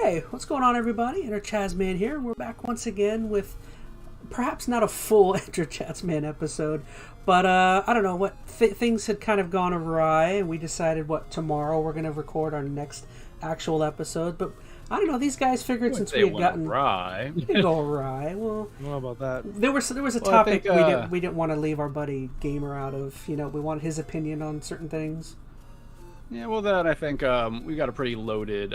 Hey, what's going on, everybody? ChazmaN here. We're back once again with perhaps not a full ChazmaN episode, but I don't know what things had kind of gone awry, and we decided tomorrow we're going to record our next actual episode. But I don't know. These guys figured since we had gotten awry, we didn't go awry. Well, how about that? There was a topic we didn't want to leave our buddy Gamer out of. You know, we wanted his opinion on certain things. Yeah, well, then I think we got a pretty loaded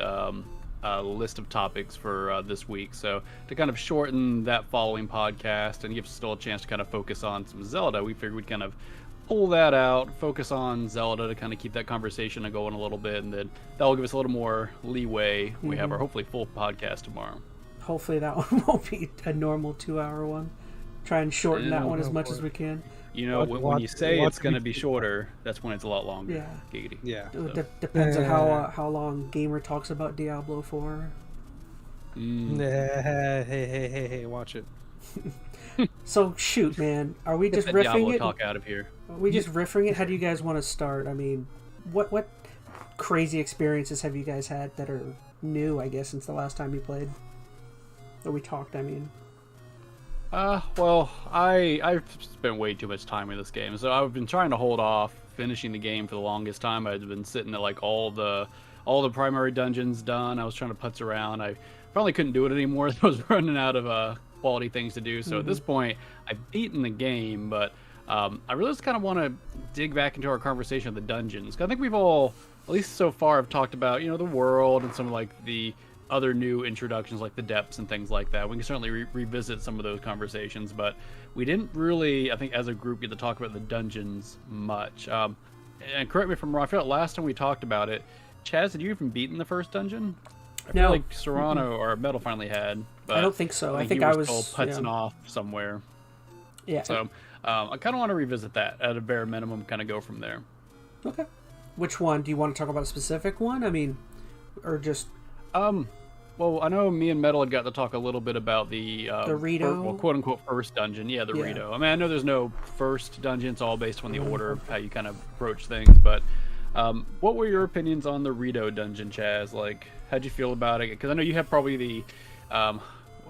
list of topics for this week. So to kind of shorten that following podcast and give us still a chance to kind of focus on some Zelda, we figured we'd kind of pull that out, focus on Zelda to kind of keep that conversation going a little bit, and then that will give us a little more leeway. We have our hopefully full podcast tomorrow. Hopefully that one won't be a normal 2-hour one. Try and shorten that one as much as we can. You know, when you say it's going to be shorter, that's when it's a lot longer. Yeah. Geeky. Yeah. Depends on how long Gamer talks about Diablo 4. Hey, watch it. So, shoot, man. Are we just riffing Diablo it? Talk out of here. Are we just riffing it? How do you guys want to start? I mean, what crazy experiences have you guys had that are new, I guess, since the last time you played? Or we talked, I mean. Well, I've spent way too much time in this game, so I've been trying to hold off finishing the game for the longest time. I've been sitting at like all the primary dungeons done. I was trying to putz around. I finally couldn't do it anymore. I was running out of quality things to do. So at this point, I've beaten the game, but I really just kind of want to dig back into our conversation of the dungeons. I think we've all, at least so far, have talked about the world and some of like the other new introductions like the depths and things like that. We can certainly revisit some of those conversations, but we didn't really, I think, as a group, get to talk about the dungeons much. And correct me if I'm wrong, I feel like last time we talked about it, Chaz, had you even beaten the first dungeon? I feel like Serrano or Metal finally had. But I don't think so. I think I was still putzing off somewhere. Yeah. So I kind of want to revisit that at a bare minimum, kind of go from there. Okay. Which one? Do you want to talk about a specific one? I mean, or just... Well, I know me and Metal had got to talk a little bit about the Rito, quote-unquote first dungeon. Yeah, the Rito. I mean, I know there's no first dungeon. It's all based on the order of how you kind of approach things. But what were your opinions on the Rito dungeon, Chaz? Like, how'd you feel about it? Because I know you have probably the...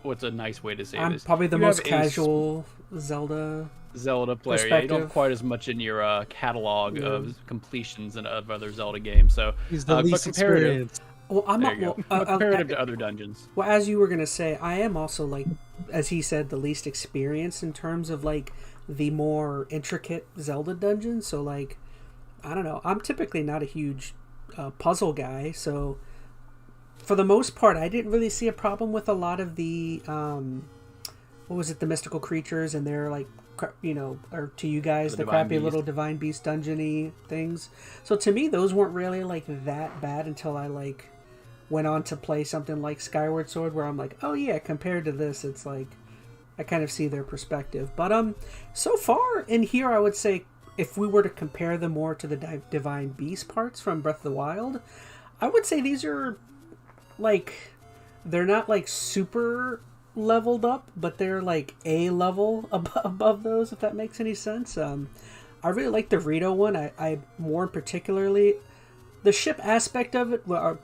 what's a nice way to say I'm this? probably the most casual Zelda player. Yeah, you don't have quite as much in your catalog of completions and of other Zelda games. So he's the least experienced. Well, I'm comparative to other dungeons. Well, as you were gonna say, I am also, like, as he said, the least experienced in terms of like the more intricate Zelda dungeons. So, like, I don't know. I'm typically not a huge puzzle guy, so for the most part, I didn't really see a problem with a lot of the the mystical creatures and their, like, or to you guys, the crappy little divine beast dungeony things. So to me, those weren't really like that bad until I like went on to play something like Skyward Sword, where I'm like, oh yeah, compared to this, it's like I kind of see their perspective. But so far in here, I would say if we were to compare them more to the divine beast parts from Breath of the Wild, I would say these are like, they're not like super leveled up, but they're like a level above those, if that makes any sense. I really like the Rito one. I more particularly the ship aspect of it. Well,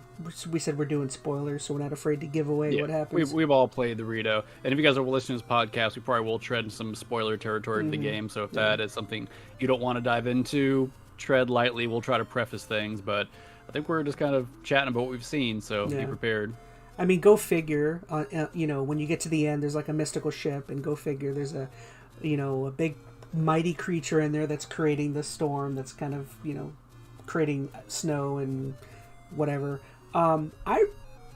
we said we're doing spoilers, so we're not afraid to give away what happens. We've all played the Rito, and if you guys are listening to this podcast, we probably will tread in some spoiler territory of the game. So if that is something you don't want to dive into, tread lightly. We'll try to preface things, but I think we're just kind of chatting about what we've seen, so be prepared. I mean, go figure. When you get to the end, there's like a mystical ship, and go figure. There's a big mighty creature in there that's creating the storm. That's kind of creating snow and whatever. I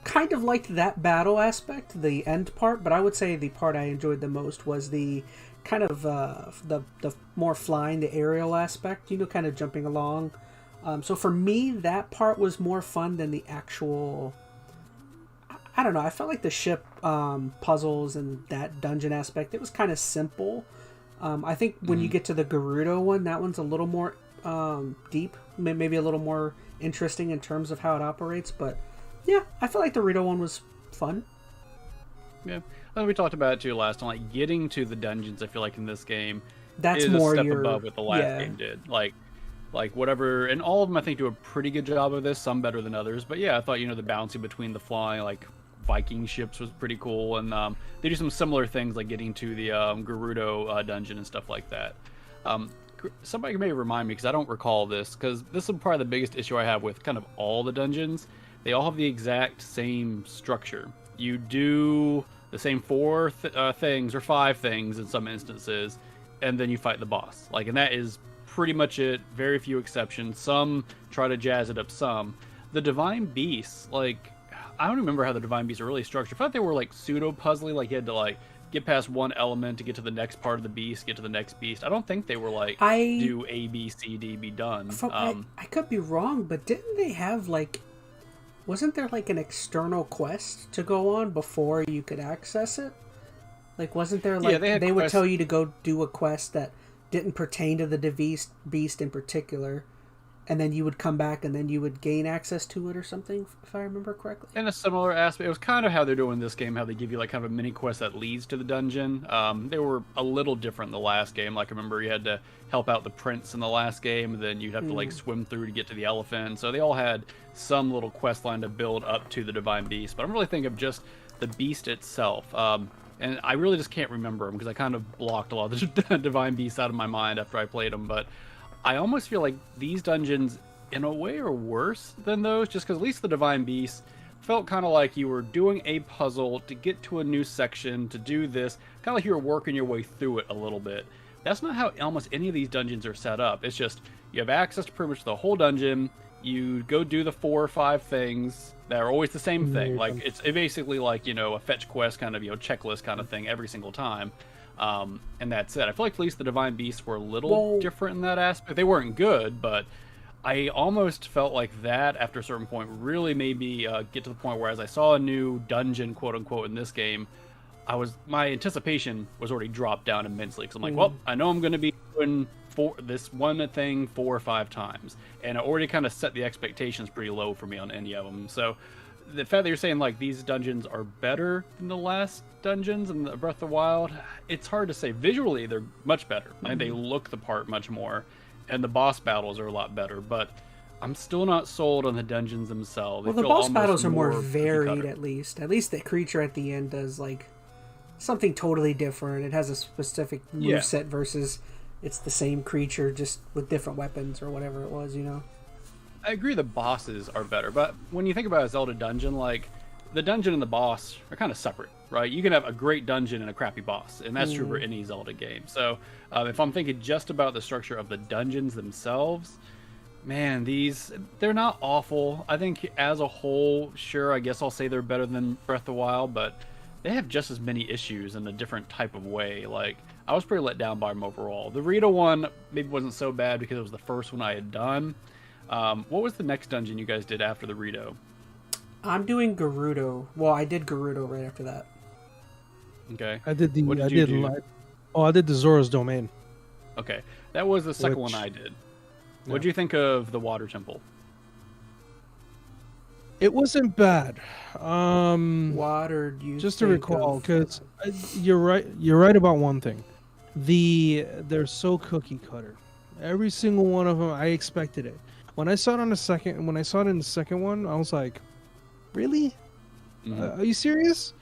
kind of liked that battle aspect, the end part, but I would say the part I enjoyed the most was the kind of the more flying, the aerial aspect. Kind of jumping along. So for me, that part was more fun than the actual. I don't know. I felt like the ship puzzles and that dungeon aspect, it was kind of simple. I think when you get to the Gerudo one, that one's a little more deep, maybe a little more interesting in terms of how it operates. But yeah, I feel like the Rito one was fun. Yeah, I think we talked about it too last time. Like, getting to the dungeons, I feel like in this game that's is more a step above what the last game did. Like whatever, and all of them I think do a pretty good job of this. Some better than others, but yeah, I thought the balancing between the flying, like Viking ships was pretty cool, and they do some similar things like getting to the Gerudo dungeon and stuff like that. Somebody may remind me because I don't recall this, because this is probably the biggest issue I have with kind of all the dungeons. They all have the exact same structure. You do the same 4 things or 5 things in some instances, and then you fight the boss. Like, and that is pretty much it. Very few exceptions. Some try to jazz it up some. The Divine Beasts, like, I don't remember how the Divine Beasts are really structured. I thought they were like pseudo-puzzly, like you had to like get past one element to get to the next part of the beast, get to the next beast. I don't think they were like, do A, B, C, D, be done. I could be wrong, but didn't they have like, wasn't there like an external quest to go on before you could access it? Like, wasn't there like, they would tell you to go do a quest that didn't pertain to the beast in particular, and then you would come back and then you would gain access to it or something, if I remember correctly. In a similar aspect, it was kind of how they're doing this game, how they give you like kind of a mini quest that leads to the dungeon. They were a little different in the last game. Like, I remember you had to help out the prince in the last game, and then you'd have to like swim through to get to the elephant. So they all had some little quest line to build up to the Divine Beast. But I'm really thinking of just the beast itself. And I really just can't remember them because I kind of blocked a lot of the Divine Beasts out of my mind after I played them. But I almost feel like these dungeons, in a way, are worse than those, just because at least the Divine Beasts felt kind of like you were doing a puzzle to get to a new section, to do this, kind of like you were working your way through it a little bit. That's not how almost any of these dungeons are set up. It's just, you have access to pretty much the whole dungeon, you go do the 4 or 5 things that are always the same thing. Like, it's basically like, you know, a fetch quest kind of, you know, checklist kind of thing every single time. And that's it. I feel like at least the Divine Beasts were a little different in that aspect. They weren't good, but I almost felt like that after a certain point really made me get to the point where as I saw a new dungeon, quote unquote, in this game, my anticipation was already dropped down immensely, because I'm like, well, I know I'm going to be doing this one thing 4 or 5 times, and it already kind of set the expectations pretty low for me on any of them. So the fact that you're saying like these dungeons are better than the last dungeons in the Breath of the Wild, it's hard to say. Visually, they're much better. I mean, they look the part much more, and the boss battles are a lot better, but I'm still not sold on the dungeons themselves. Well, the boss battles are more varied, at least. At least the creature at the end does like something totally different. It has a specific moveset versus it's the same creature just with different weapons or whatever it was, you know? I agree the bosses are better, but when you think about a Zelda dungeon, like, the dungeon and the boss are kind of separate, right? You can have a great dungeon and a crappy boss, and that's true for any Zelda game. So if I'm thinking just about the structure of the dungeons themselves, man, they're not awful. I think as a whole, sure, I guess I'll say they're better than Breath of the Wild, but they have just as many issues in a different type of way. Like, I was pretty let down by them overall. The Rita one maybe wasn't so bad because it was the first one I had done. What was the next dungeon you guys did after the Rito? I'm doing Gerudo. Well, I did Gerudo right after that. Okay. I did the Zora's Domain. Okay. That was the second one I did. Yeah. What did you think of the Water Temple? It wasn't bad. Water, just to recall, because you're right about one thing. They're so cookie cutter. Every single one of them, I expected it. When I saw it in the second one, I was like, "Really? Are you serious?"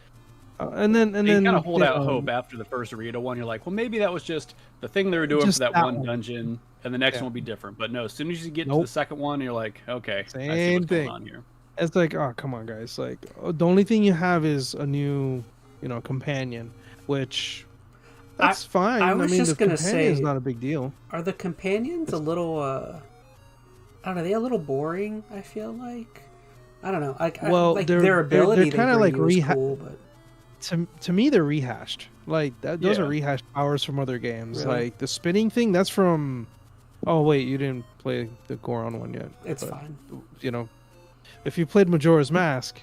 And then kind of hold out hope after the first Rita one. You're like, well, maybe that was just the thing they were doing for that one dungeon, and the next one will be different. But no, as soon as you get to the second one, you're like, okay, same I see what's thing. going on here. It's like, oh, come on, guys! Like, the only thing you have is a new, companion, which that's fine. I was just gonna say, it's not a big deal. Are the companions a little? I don't know. Are they a little boring? I feel like. I don't know. Their ability, they're kind of like cool, but to me, they're rehashed. Like those are rehashed powers from other games. Really? Like the spinning thing, that's from. Oh wait, you didn't play the Goron one yet. It's fine. If you played Majora's Mask,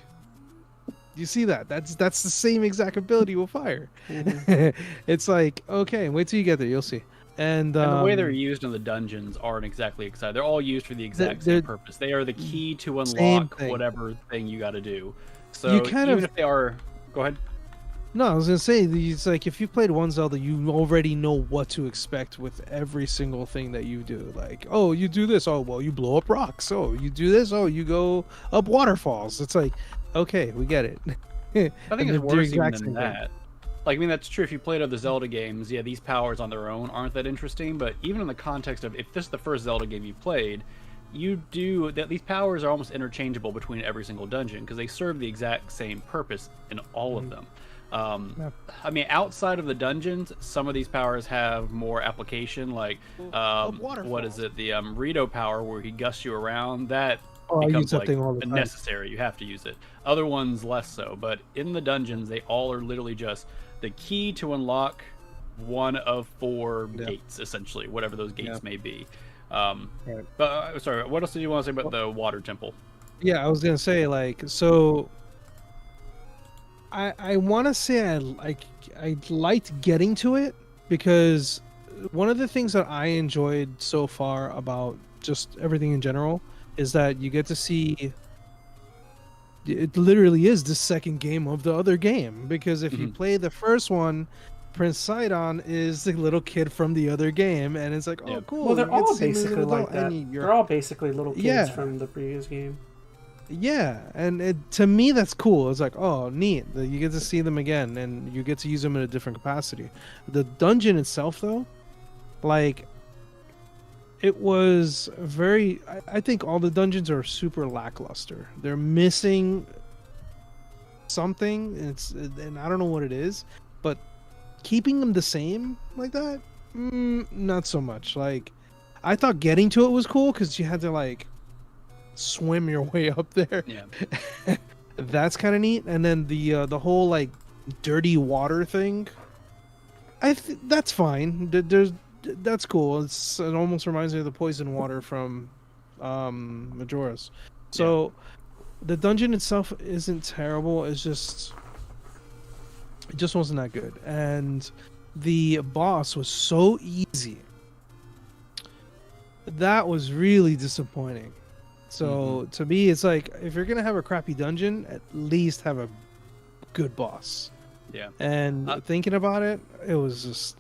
you see that. That's the same exact ability with fire. Mm-hmm. It's like, okay, wait till you get there, you'll see. And the way they're used in the dungeons aren't exactly exciting. They're all used for the exact same purpose. They are the key to unlock whatever thing you got to do. So even if they are, go ahead. No, I was gonna say, it's like if you played one Zelda, you already know what to expect with every single thing that you do. Like, oh, you do this. Oh, well, you blow up rocks. Oh, you do this. Oh, you go up waterfalls. It's like, okay, we get it. I think it's worse even than same that. Like, I mean, that's true if you played other Zelda games. Yeah, these powers on their own aren't that interesting, but even in the context of if this is the first Zelda game you played, you do that. These powers are almost interchangeable between every single dungeon because they serve the exact same purpose in all of them. I mean, outside of the dungeons, some of these powers have more application. Like, what is it? The Rito power, where he gusts you around. That becomes like necessary. You have to use it. Other ones less so. But in the dungeons, they all are literally just the key to unlock one of 4 gates, essentially, whatever those gates may be. But sorry, what else did you want to say about the water temple? Yeah, I was gonna say, like, so I want to say I liked getting to it because one of the things that I enjoyed so far about just everything in general is that you get to see it literally is the second game of the other game, because if you play the first one, Prince Sidon is the little kid from the other game, and it's like, oh, cool. Well, they're all basically like that. They're all basically little kids from the previous game. Yeah, and to me that's cool. It's like, oh, neat. You get to see them again, and you get to use them in a different capacity. The dungeon itself, though, like, it was very... I think all the dungeons are super lackluster. They're missing something, and I don't know what it is, but keeping them the same like that, not so much. Like, I thought getting to it was cool because you had to, like, swim your way up there. Yeah. That's kind of neat. And then the whole, like, dirty water thing, that's fine. That's cool. It almost reminds me of the poison water from Majora's. So the dungeon itself isn't terrible. It just wasn't that good. And the boss was so easy. That was really disappointing. So to me, it's like, if you're gonna have a crappy dungeon, at least have a good boss. Yeah. And thinking about it, it was just,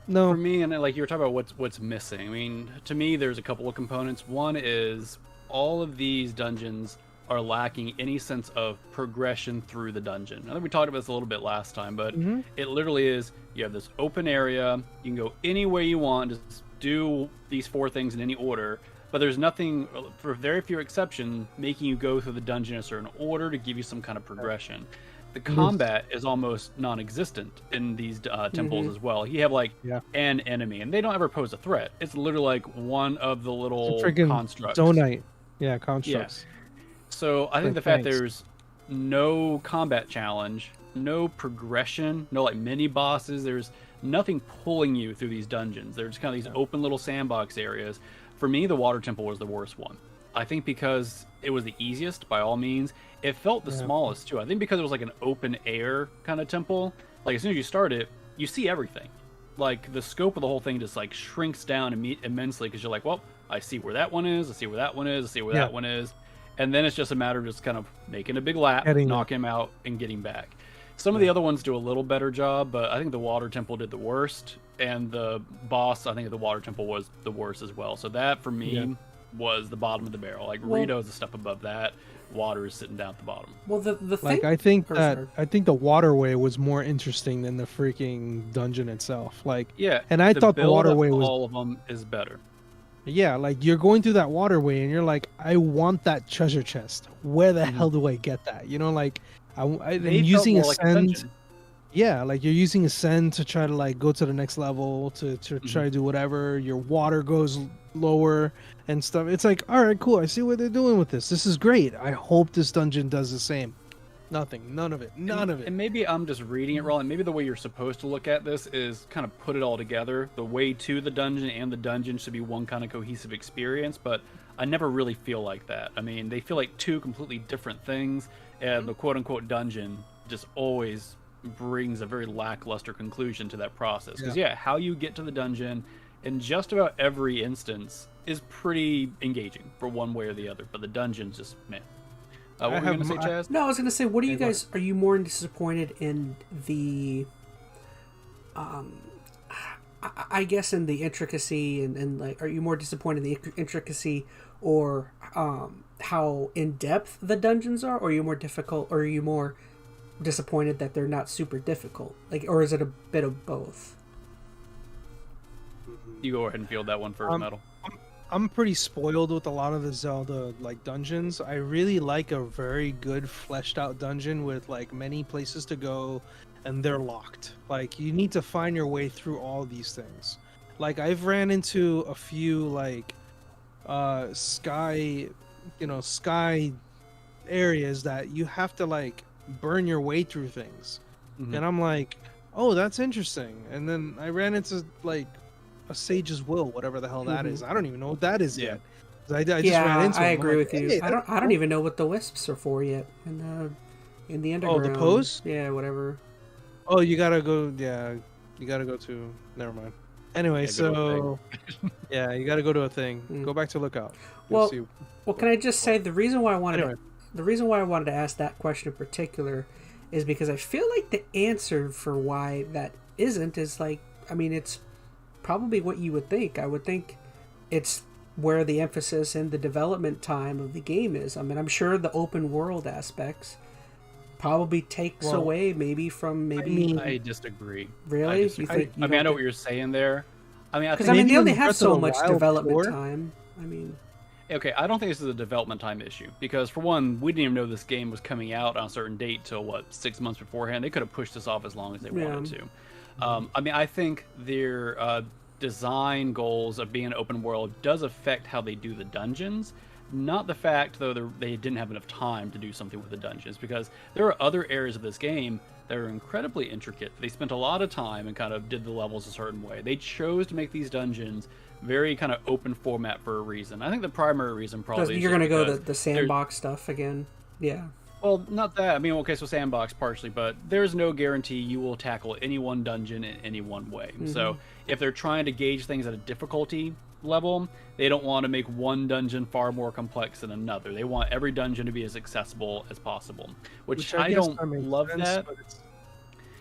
no. For me, and like you were talking about what's missing. I mean, to me, there's a couple of components. One is all of these dungeons are lacking any sense of progression through the dungeon. I think we talked about this a little bit last time, but it literally is, you have this open area, you can go any way you want, just do these 4 things in any order, but there's nothing, for very few exceptions, making you go through the dungeon in a certain order to give you some kind of progression. The combat is almost non-existent in these temples as well. You have like an enemy, and they don't ever pose a threat. It's literally like one of the little constructs. Donite. Yeah, constructs. Yeah. So I think the fact there's no combat challenge, no progression, no like mini bosses, there's nothing pulling you through these dungeons. They're just kind of these open little sandbox areas. For me, the water temple was the worst one. I think because it was the easiest, by all means. It felt the smallest, too. I think because it was like an open air kind of temple, like as soon as you start it, you see everything. Like, the scope of the whole thing just like shrinks down immensely because you're like, well, I see where that one is, I see where that one is, I see where that one is. And then it's just a matter of just kind of making a big lap, knocking him out, and getting back. Some of the other ones do a little better job, but I think the water temple did the worst. And the boss, I think the water temple was the worst as well. So that, for me, was the bottom of the barrel. Like, Rito's a step above that. Water is sitting down at the bottom. Well, the thing... Like, I think the waterway was more interesting than the freaking dungeon itself. Like, and I thought the waterway was... all of them is better. Yeah, like, you're going through that waterway, and you're like, I want that treasure chest. Where the hell do I get that? You know, like, I'm using Ascend. Yeah, like, you're using Ascend to try to, like, go to the next level, to try to do whatever. Your water goes lower and stuff. It's like, all right, cool. I see what they're doing with this. This is great. I hope this dungeon does the same. Nothing. None of it. None of it. And maybe I'm just reading it wrong. And maybe the way you're supposed to look at this is kind of put it all together. The way to the dungeon and the dungeon should be one kind of cohesive experience. But I never really feel like that. I mean, they feel like 2 completely different things. And the quote-unquote dungeon just always brings a very lackluster conclusion to that process. Because, how you get to the dungeon in just about every instance is pretty engaging for one way or the other. But the dungeon's just, man. What were you going to say, Chaz? No, I was going to say, what do you guys... Are you more disappointed in the... I guess in the intricacy and like... Are you more disappointed in the intricacy or how in depth the dungeons are, or are you more difficult, or are you more disappointed that they're not super difficult? Like, or is it a bit of both? You go ahead and field that one first, Metal. I'm pretty spoiled with a lot of the Zelda like dungeons. I really like a very good fleshed out dungeon with like many places to go, and they're locked. Like you need to find your way through all these things. Like I've ran into a few like sky areas that you have to like burn your way through things. Mhm. And I'm like, oh, that's interesting. And then I ran into like a sage's will, whatever the hell that is. I don't even know what that is yet. I just ran into I it. agree Like, with you. hey, I don't even know what the wisps are for yet in the underground. Oh, the pose? Yeah, whatever. Oh, you gotta go. Yeah, you gotta go to. Never mind. Anyway, Yeah, go to a so yeah, you gotta go to a thing. Mm. Go back to Lookout. You'll see. Well, can I just say the reason why I wanted Anyway. the reason why I wanted to ask that question in particular is because I feel like the answer for why that isn't is like, I mean, it's probably what you would think. I would think it's where the emphasis and the development time of the game is. I mean, I'm sure the open world aspects probably takes away maybe from I disagree. Really? I disagree. You think? I mean, I know what you're saying there. I mean, I Because think I mean, they only in have Breath so of the much Wild development 4? time. I mean, okay, I don't think this is a development time issue because, for one, we didn't even know this game was coming out on a certain date till 6 months beforehand. They could have pushed this off as long as they wanted to. I mean, I think their design goals of being an open world does affect how they do the dungeons. Not the fact, though, they didn't have enough time to do something with the dungeons, because there are other areas of this game that are incredibly intricate. They spent a lot of time and kind of did the levels a certain way. They chose to make these dungeons very kind of open format for a reason. I think the primary reason probably you're going to go because the sandbox stuff again. Yeah. well, not that. I mean, okay, so sandbox partially, but there's no guarantee you will tackle any one dungeon in any one way. So if they're trying to gauge things at a difficulty level, they don't want to make one dungeon far more complex than another. They want every dungeon to be as accessible as possible, which I guess don't makes love sense, that. but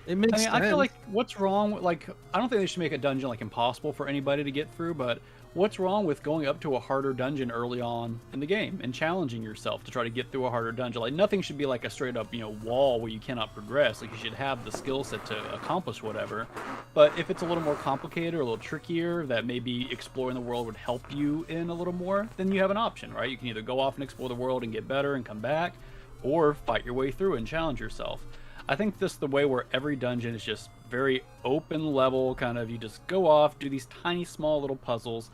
it makes sense. I feel like what's wrong with, like, I don't think they should make a dungeon like impossible for anybody to get through, but what's wrong with going up to a harder dungeon early on in the game and challenging yourself to try to get through a harder dungeon? Like, nothing should be like a straight up, wall where you cannot progress. Like, you should have the skill set to accomplish whatever. But if it's a little more complicated or a little trickier, that maybe exploring the world would help you in a little more, then you have an option, right? You can either go off and explore the world and get better and come back, or fight your way through and challenge yourself. I think this is the way where every dungeon is just very open level, kind of, you just go off, do these tiny small little puzzles.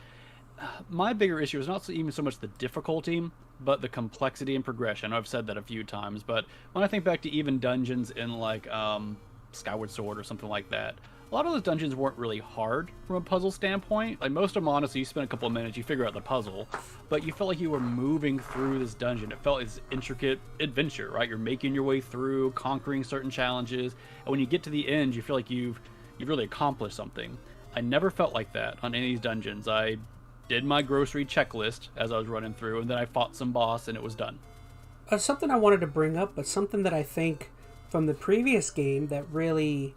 My bigger issue is not even so much the difficulty, but the complexity and progression. I've said that a few times, but when I think back to even dungeons in like Skyward Sword or something like that, a lot of those dungeons weren't really hard from a puzzle standpoint. Like, most of them, honestly, you spend a couple of minutes, you figure out the puzzle, but you felt like you were moving through this dungeon. It felt as intricate adventure, right? You're making your way through, conquering certain challenges, and when you get to the end, you feel like you've really accomplished something. I never felt like that on any of these dungeons. I did my grocery checklist as I was running through, and then I fought some boss, and it was done. Something I wanted to bring up, but something that I think from the previous game that really,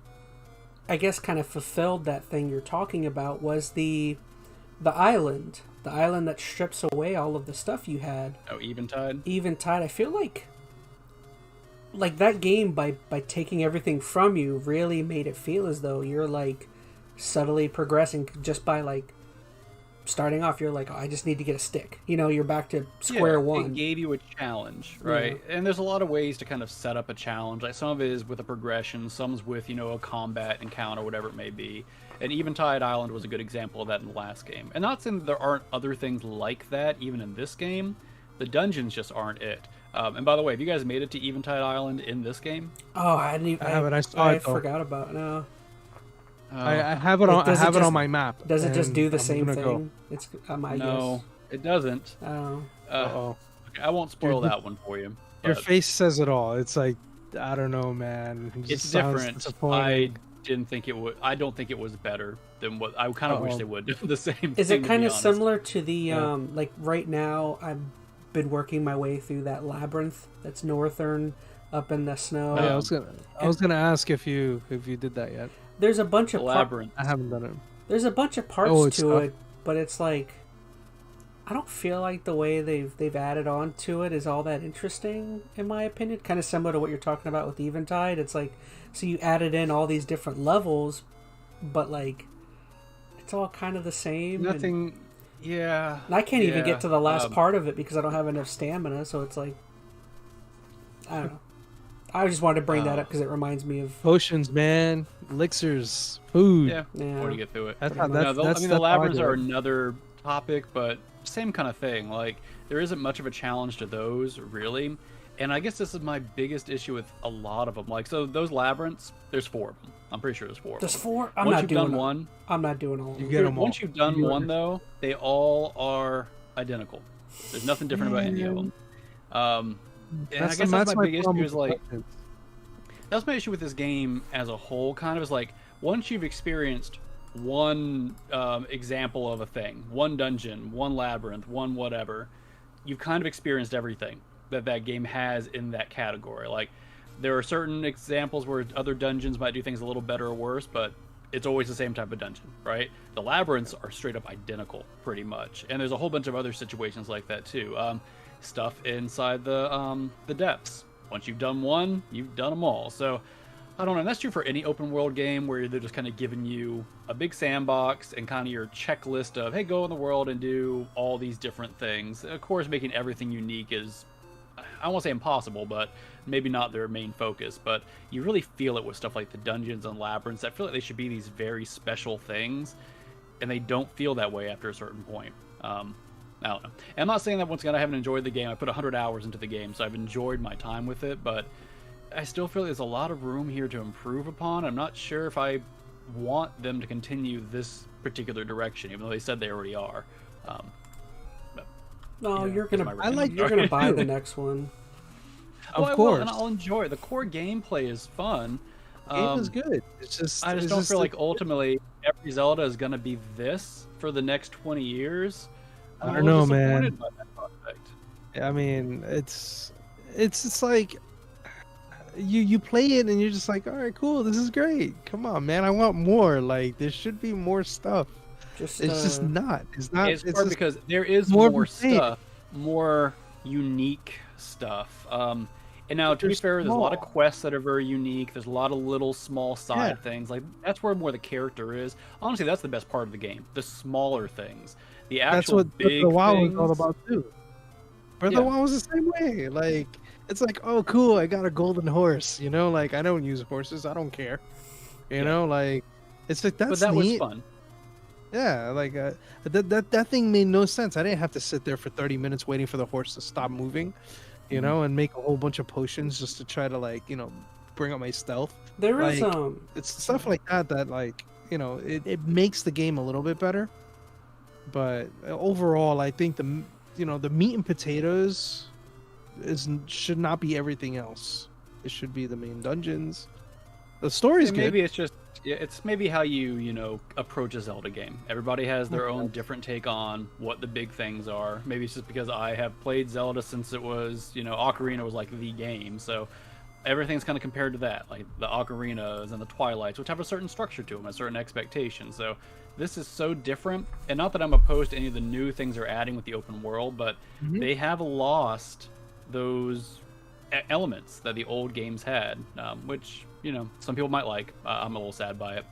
I guess, kind of fulfilled that thing you're talking about was the island. The island that strips away all of the stuff you had. Oh, Eventide? Eventide. I feel like that game, by taking everything from you, really made it feel as though you're like subtly progressing just by like starting off. You're like, oh, I just need to get a stick. You're back to square one. It gave you a challenge, right? Yeah. And there's a lot of ways to kind of set up a challenge. Like, some of it is with a progression, some's with, a combat encounter, whatever it may be. And Eventide Island was a good example of that in the last game. And not saying that there aren't other things like that even in this game. The dungeons just aren't it. And by the way, have you guys made it to Eventide Island in this game? Oh, I didn't even. I haven't. I saw it. Forgot about it. No. I have it on. I have it on my map. Does it just do the I'm same thing? Go. It's my no, guess. It doesn't. Oh. Okay, I won't spoil that one for you. Your face says it all. It's like, I don't know, man. It's different. I didn't think it would. I don't think it was better than what I kind of wish they would do. The same. Is thing, it kind of similar to the Yeah. like right now? I've been working my way through that labyrinth that's northern up in the snow. Yeah, I was gonna ask if you did that yet. There's a bunch of labyrinth. I haven't done it. There's a bunch of parts to tough. it, but it's like, I I don't feel like the way they've added on to it is all that interesting, in my opinion. Kind of similar to what you're talking about with Eventide. It's like, so you added in all these different levels, but like, it's all kind of the same. Nothing. Yeah. And I can't even get to the last part of it because I don't have enough stamina. So it's like, I don't know. I just wanted to bring that up because it reminds me of potions, man, elixirs, food. Yeah. Before you get through it. The labyrinths are another topic, but same kind of thing. Like, there isn't much of a challenge to those, really. And I guess this is my biggest issue with a lot of them. Like, so those labyrinths, there's 4 of them. I'm pretty sure there's 4 of them. There's 4? Once you've done one, I'm not doing all of them. You get them all. Once you've done one, though, they all are identical. There's nothing different about any of them. And I guess that's my big issue is, like, that's my issue with this game as a whole, kind of, is like, once you've experienced one example of a thing, one dungeon, one labyrinth, one whatever, you've kind of experienced everything that game has in that category. Like, there are certain examples where other dungeons might do things a little better or worse, but it's always the same type of dungeon, right? The labyrinths are straight up identical, pretty much. And there's a whole bunch of other situations like that, too. Stuff inside the depths. Once you've done one, you've done them all. So, I don't know. And that's true for any open world game where they're just kind of giving you a big sandbox and kind of your checklist of, hey, go in the world and do all these different things. Of course, making everything unique is, I won't say impossible, but maybe not their main focus. But you really feel it with stuff like the dungeons and labyrinths. I feel like they should be these very special things, and they don't feel that way after a certain point. I don't know. And I'm not saying that once again I haven't enjoyed the game. I put 100 hours into the game, so I've enjoyed my time with it, but I still feel there's a lot of room here to improve upon. I'm not sure if I want them to continue this particular direction, even though they said they already are. No, you're gonna buy the next one. Of course, and I'll enjoy it. The core gameplay is fun. The game is good. It's just I just don't feel like ultimately every Zelda is gonna be this for the next 20 years. I don't know, man. I mean, it's like you play it and you're just like, all right, cool, this is great. Come on, man, I want more. Like, there should be more stuff. It's just not. It's not. It's hard because there is more stuff, more unique stuff. And now, to be fair, there's a lot of quests that are very unique. There's a lot of little small side things. Like, that's where more the character is. Honestly, that's the best part of the game. The smaller things. The actual big Breath of the Wild things. was all about too. Breath of the Wild was the same way. Like, it's like, oh, cool, I got a golden horse. You know, like, I don't use horses. I don't care. You know, like, it's like, that's But that neat. was fun. Yeah, like that thing made no sense. I didn't have to sit there for 30 minutes waiting for the horse to stop moving, you know, and make a whole bunch of potions just to try to, like, you know, bring up my stealth. There like, is it's stuff like that like, you know, it makes the game a little bit better. But overall, I think the meat and potatoes should not be everything else. It should be the main dungeons. The story's good. Maybe it's maybe how you approach a Zelda game. Everybody has their own different take on what the big things are. Maybe it's just because I have played Zelda since it was, Ocarina was like the game, so everything's kind of compared to that, like the Ocarinas and the Twilights, which have a certain structure to them, a certain expectation. So this is so different, and not that I'm opposed to any of the new things they're adding with the open world, but they have lost those elements that the old games had, which some people might like. I'm a little sad by it.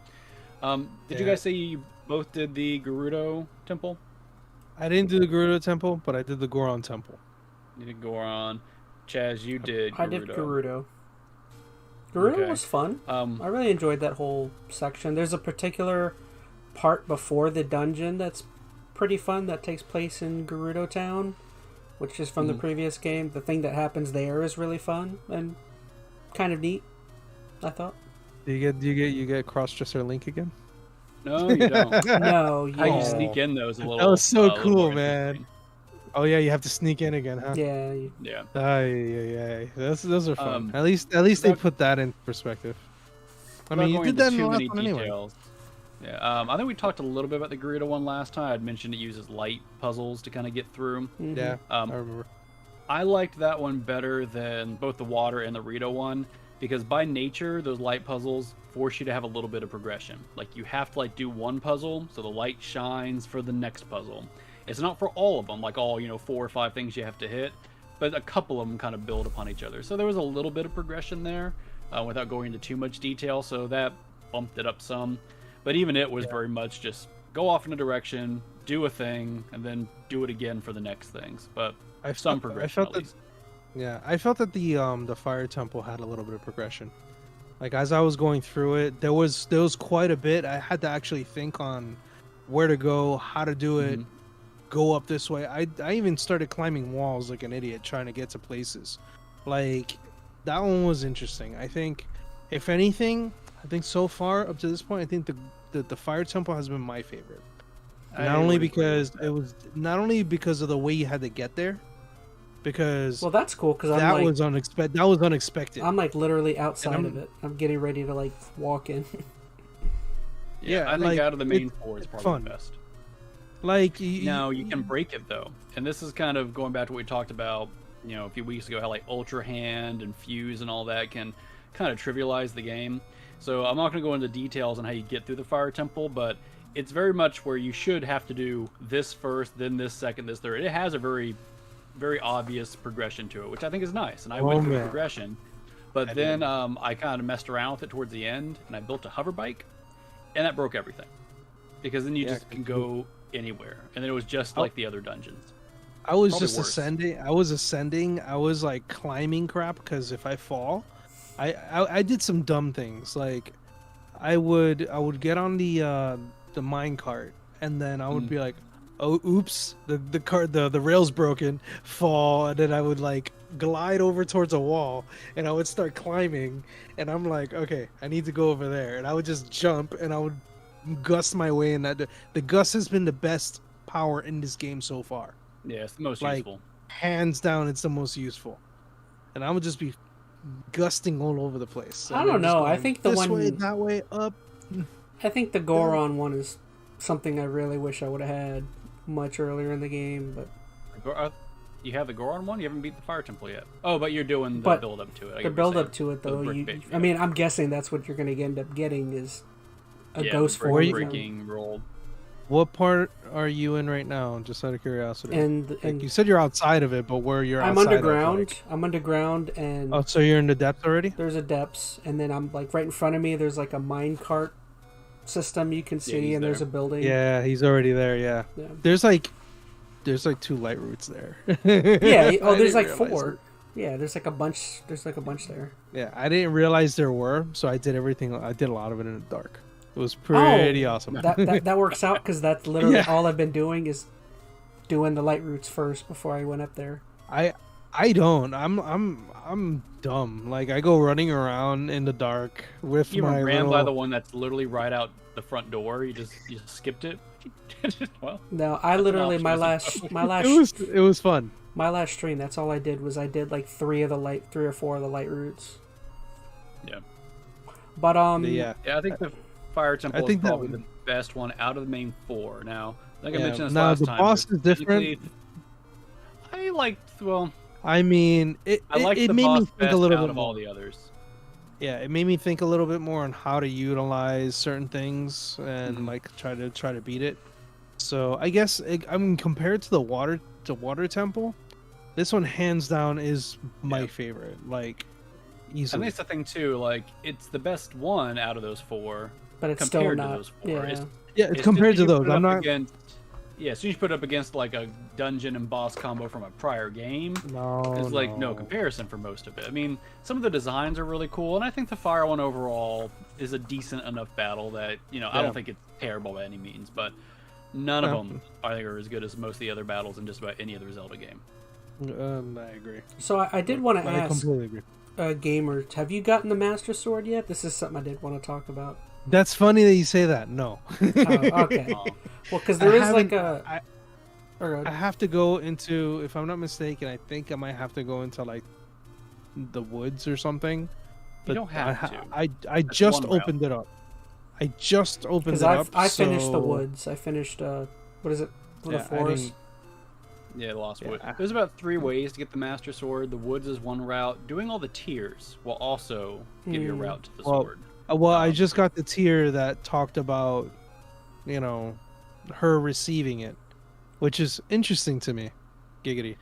Did you guys say you both did the Gerudo Temple? I didn't do the Gerudo Temple, but I did the Goron Temple. You did Goron. Chaz, you did Gerudo. I did Gerudo. Gerudo was fun. I really enjoyed that whole section. There's a particular part before the dungeon that's pretty fun that takes place in Gerudo Town, which is from the previous game. The thing that happens there is really fun and kind of neat, I thought. Do you get cross-dresser Link again? No, you don't. No, How you sneak in those a little. That was so cool, man. Oh yeah, you have to sneak in again, huh? Yeah. Yeah. Yeah. Those are fun. At least they put that in perspective. I mean, you did that in the last one anyway. Yeah. I think we talked a little bit about the Gerudo one last time. I'd mentioned it uses light puzzles to kind of get through. Yeah. I remember. I liked that one better than both the water and the Rito one, because by nature, those light puzzles force you to have a little bit of progression. Like, you have to do one puzzle, so the light shines for the next puzzle. It's not for all of them, like all 4 or 5 things you have to hit, but a couple of them kind of build upon each other. So there was a little bit of progression there, without going into too much detail. So that bumped it up some. But even it was very much just go off in a direction, do a thing, and then do it again for the next things. But some progression at least. I felt that the fire temple had a little bit of progression. Like as I was going through it, there was quite a bit. I had to actually think on where to go, how to do it, go up this way. I even started climbing walls like an idiot trying to get to places. Like that one was interesting. I think, if anything, so far up to this point, I think the fire temple has been my favorite. Not only because of the way you had to get there, because that's cool because that was unexpected. I'm like literally outside of it. I'm getting ready to like walk in. I think out of the main 4 it's probably fun. The best. Like now you can break it though, and this is kind of going back to what we talked about, a few weeks ago, how like Ultra Hand and Fuse and all that can kind of trivialize the game. So I'm not going to go into details on how you get through the fire temple, but it's very much where you should have to do this first, then this second, this third. It has a very, very obvious progression to it, which I think is nice. And I went through the progression, but then I kind of messed around with it towards the end, and I built a hover bike, and that broke everything. Because then you just can go anywhere, and then it was just like the other dungeons. I was just ascending. I was like climbing crap, because if I fall, I did some dumb things. Like I would get on the mine cart, and then I would be like, oh oops, the rail's broken, fall, and then I would like glide over towards a wall, and I would start climbing, and I'm like, okay, I need to go over there, and I would just jump, and I would gust my way in that. The gust has been the best power in this game so far. Yeah, it's the most useful. Hands down, it's the most useful. And I would just be gusting all over the place. I don't know. I think the this one way, that way, up. I think the Goron one is something I really wish I would have had much earlier in the game. But you have the Goron one? You haven't beat the Fire Temple yet. Oh, but you're doing the build up to it. The build up to it, though. I mean, I'm guessing that's what you're going to end up getting is a ghost form. Breaking roll. What part are you in right now? Just out of curiosity. And you said you're outside of it, but where you're I'm outside underground. Of, like... I'm underground, and so you're in the depths already? There's a depths, and then I'm like right in front of me. There's like a mine cart system you can see, and there's a building. Yeah, he's already there. Yeah. There's like 2 light roots there. Yeah. Oh, there's like 4. Yeah, there's like a bunch. There's like a bunch there. Yeah, I didn't realize there were, so I did everything. I did a lot of it in the dark. It was pretty awesome. That works out because that's literally all I've been doing is doing the light routes first before I went up there. I don't. I'm dumb. Like I go running around in the dark with you my. You ran little... by the one that's literally right out the front door. You just skipped it. Well, no, I literally my last. It was fun. My last stream. That's all I did was I did like 3 or 4 of the light routes. Yeah. But yeah, I think the Fire Temple is probably the best one out of the main 4. Now, like I mentioned this last time. Now, the boss is different. I liked, I mean, it made me think a little bit of all the others. Yeah, it made me think a little bit more on how to utilize certain things and like try to beat it. So I guess compared to the water temple, this one hands down is my favorite. Like easily. I think it's the thing too. Like it's the best one out of those 4. But it's compared still not. To those 4. It's compared to those. I'm not. As soon as you put it up against like a dungeon and boss combo from a prior game, there's like no comparison for most of it. I mean, some of the designs are really cool, and I think the fire one overall is a decent enough battle that I don't think it's terrible by any means, but none of them I think are as good as most of the other battles in just about any other Zelda game. I agree. So I did want to ask. I completely agree. Gamer, have you gotten the Master Sword yet? This is something I did want to talk about. That's funny that you say that. No. Okay. Well, because there is like a. I have to go into, if I'm not mistaken, I think I might have to go into like the woods or something. But you don't have to. I just opened it up. I just opened it up. I finished the woods. I finished what is it? The forest. Yeah, the Lost Wood. There's about 3 ways to get the Master Sword. The woods is one route. Doing all the tiers will also give you a route to the sword. Well, I just got the tier that talked about, her receiving it. which is interesting to me. Giggity.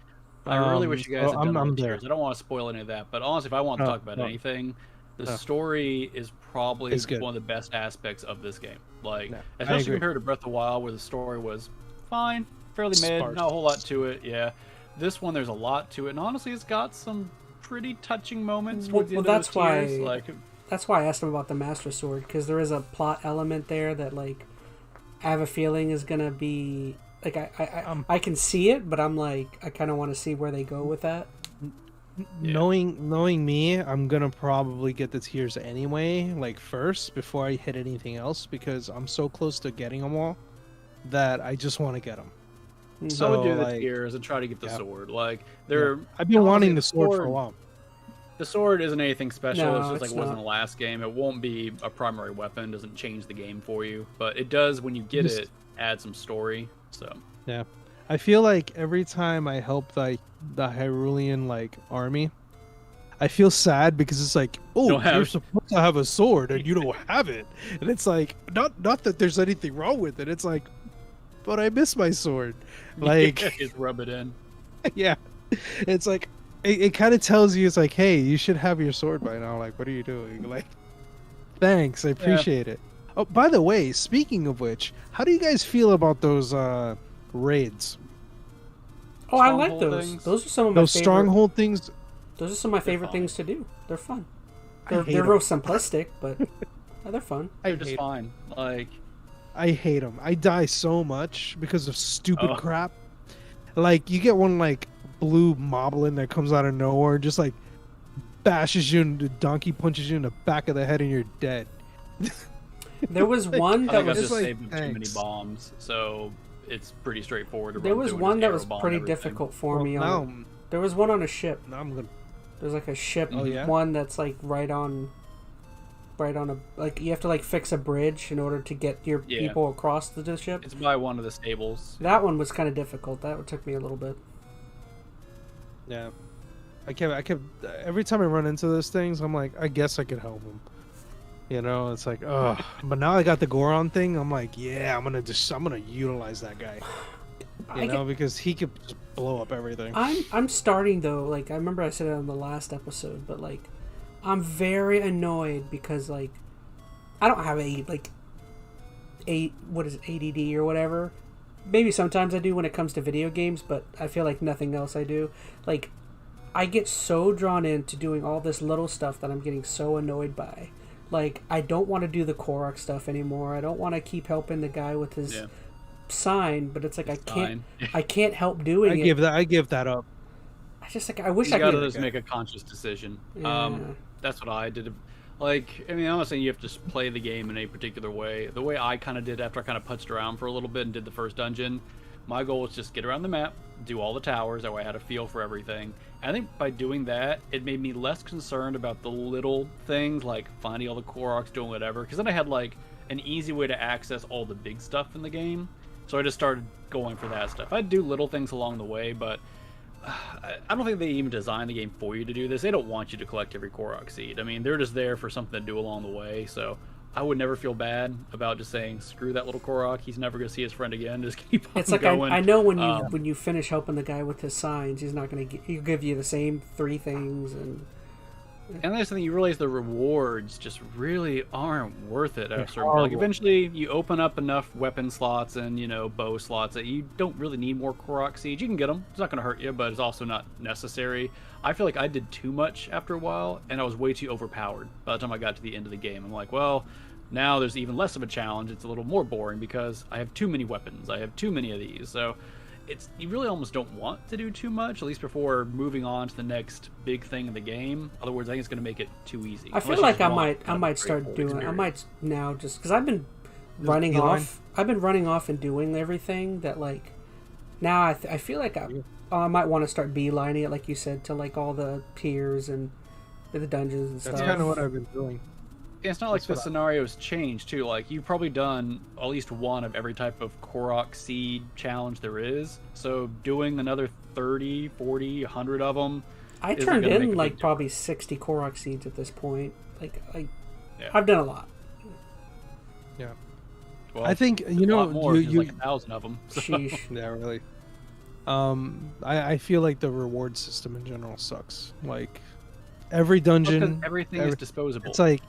I really wish you guys had done I'm the there. tiers. I don't want to spoil any of that, but honestly, if I want to talk about anything, the story is probably one of the best aspects of this game. Like, especially compared to Breath of the Wild, where the story was fine, fairly mid, not a whole lot to it. Yeah, this one there's a lot to it, and honestly, it's got some pretty touching moments towards the end of those tiers. That's why I asked him about the Master Sword, because there is a plot element there that, like, I have a feeling is gonna be like I can see it, but I'm like I kind of want to see where they go with that. Yeah. Knowing me, I'm gonna probably get the tiers anyway, like first before I hit anything else, because I'm so close to getting them all that I just want to get them. So I would do the tiers and try to get the sword. Like I've been wanting the sword for a while. The sword isn't anything special. No, it's just like it was in the last game. It won't be a primary weapon. It doesn't change the game for you, but it does when you get it add some story. So yeah, I feel like every time I help the Hyrulean like army, I feel sad because it's like, oh, you're supposed to have a sword and you don't have it, and it's like not that there's anything wrong with it. It's like, but I miss my sword. Like just rub it in. Yeah, it's like. It kind of tells you, it's like, hey, you should have your sword by now. Like, what are you doing? Like, thanks, I appreciate it. Oh, by the way, speaking of which, how do you guys feel about those raids? Oh, I like those. Things. Those are some of my favorite stronghold things. Those are some of my favorite things to do. They're fun. They're real simplistic, but they're fun. They're just fine. Like, I hate them. I die so much because of stupid crap. Like, you get one like blue moblin that comes out of nowhere and just like bashes you and the donkey punches you in the back of the head and you're dead. There was one that was just like too many bombs, so it's pretty straightforward. There was one that was pretty difficult for me. There was one on a ship. Now I'm gonna. There's like a ship one that's like right on a like you have to like fix a bridge in order to get your people across the ship. It's by one of the stables. That one was kind of difficult. That took me a little bit. Yeah, I kept every time I run into those things, I'm like, I guess I could help him. You know, it's like, ugh. But now I got the Goron thing. I'm like, yeah, I'm gonna utilize that guy. Because he could just blow up everything. I'm starting though. Like I remember I said it on the last episode, but like, I'm very annoyed because like, I don't have ADD or whatever. Maybe sometimes I do when it comes to video games, but I feel like nothing else I do. Like, I get so drawn into doing all this little stuff that I'm getting so annoyed by. Like, I don't want to do the Korok stuff anymore. I don't want to keep helping the guy with his sign, but it's like I can't help doing it. I give that up. I just like I wish I could. You gotta just make a conscious decision. Yeah. That's what I did. Like, I mean, I'm not saying you have to play the game in a particular way. The way I kind of did after I kind of putzed around for a little bit and did the first dungeon, my goal was just get around the map, do all the towers, that way I had a feel for everything. And I think by doing that, it made me less concerned about the little things, like finding all the Koroks, doing whatever, because then I had, like, an easy way to access all the big stuff in the game. So I just started going for that stuff. I'd do little things along the way, but I don't think they even designed the game for you to do this. They don't want you to collect every Korok seed. I mean, they're just there for something to do along the way. So I would never feel bad about just saying, screw that little Korok. He's never going to see his friend again. Just keep on going. I know when you finish helping the guy with his signs, he's not going to he'll give you the same 3 things. And that's the thing, you realize the rewards just really aren't worth it at a certain point. Like, eventually, you open up enough weapon slots and, bow slots that you don't really need more Korok seeds. You can get them. It's not going to hurt you, but it's also not necessary. I feel like I did too much after a while, and I was way too overpowered by the time I got to the end of the game. I'm like, well, now there's even less of a challenge. It's a little more boring because I have too many weapons. I have too many of these. So you really almost don't want to do too much, at least before moving on to the next big thing in the game. Otherwise, I think it's going to make it too easy. I feel like I might start doing. I might now just because I've been running off. I've been running off and doing everything that like. Now I feel like I might want to start beelining it, like you said, to like all the tiers and the dungeons and stuff. That's kind of what I've been doing. It's not like the scenario's changed, too. Like, you've probably done at least one of every type of Korok seed challenge there is. So, doing another 30, 40, 100 of them... I turned in, like, probably 60 Korok seeds at this point. Like I've done a lot. Yeah. Well, I think a lot more. There's like 1,000 of them. So. Sheesh. Yeah, really. I feel like the reward system in general sucks. Like every dungeon, everything is disposable. It's like,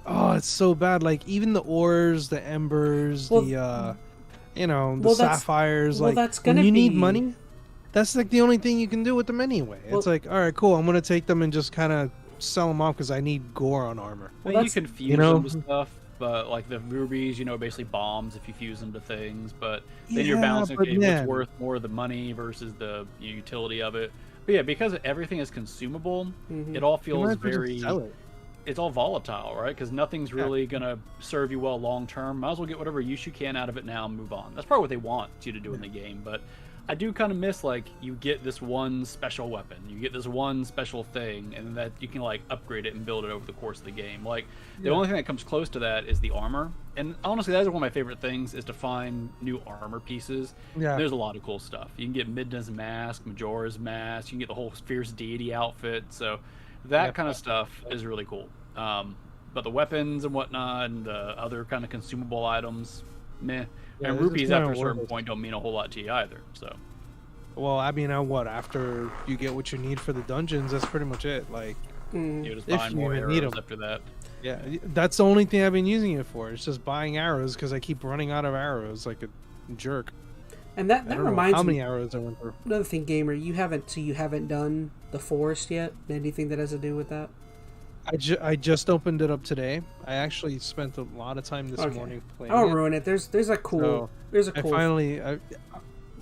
oh, it's so bad. Like even the ores, the embers, the sapphires. Well, like that's when gonna you need be- money, that's like the only thing you can do with them anyway. It's like, all right, cool. I'm gonna take them and just kind of sell them off because I need gore on armor. Well, you can fuse them to stuff, but like the rubies, basically bombs if you fuse them to things. But then you're balancing what's worth more, the money versus the utility of it. But yeah, because everything is consumable, it all feels very. It's all volatile, right? Because nothing's really gonna serve you well long term. Might as well get whatever use you can out of it now and move on. That's probably what they want you to do in the game. But I do kind of miss, like, you get this one special weapon, you get this one special thing, and that you can like upgrade it and build it over the course of the game. Like the only thing that comes close to that is the armor. And honestly, that is one of my favorite things, is to find new armor pieces. Yeah. There's a lot of cool stuff. You can get Midna's mask, Majora's mask. You can get the whole Fierce Deity outfit. So that kind of stuff is really cool. But the weapons and whatnot, and the other kind of consumable items, meh. Yeah, and rupees after a certain point don't mean a whole lot to you either. So. Well, I mean, after you get what you need for the dungeons, that's pretty much it. Like, you just buying more arrows after that. Yeah, that's the only thing I've been using it for. It's just buying arrows because I keep running out of arrows like a jerk. And that reminds me, how many arrows I went through. Another thing, gamer, you haven't done the forest yet? Anything that has to do with that? I just opened it up today. I actually spent a lot of time this morning playing. I won't ruin it. There's a cool.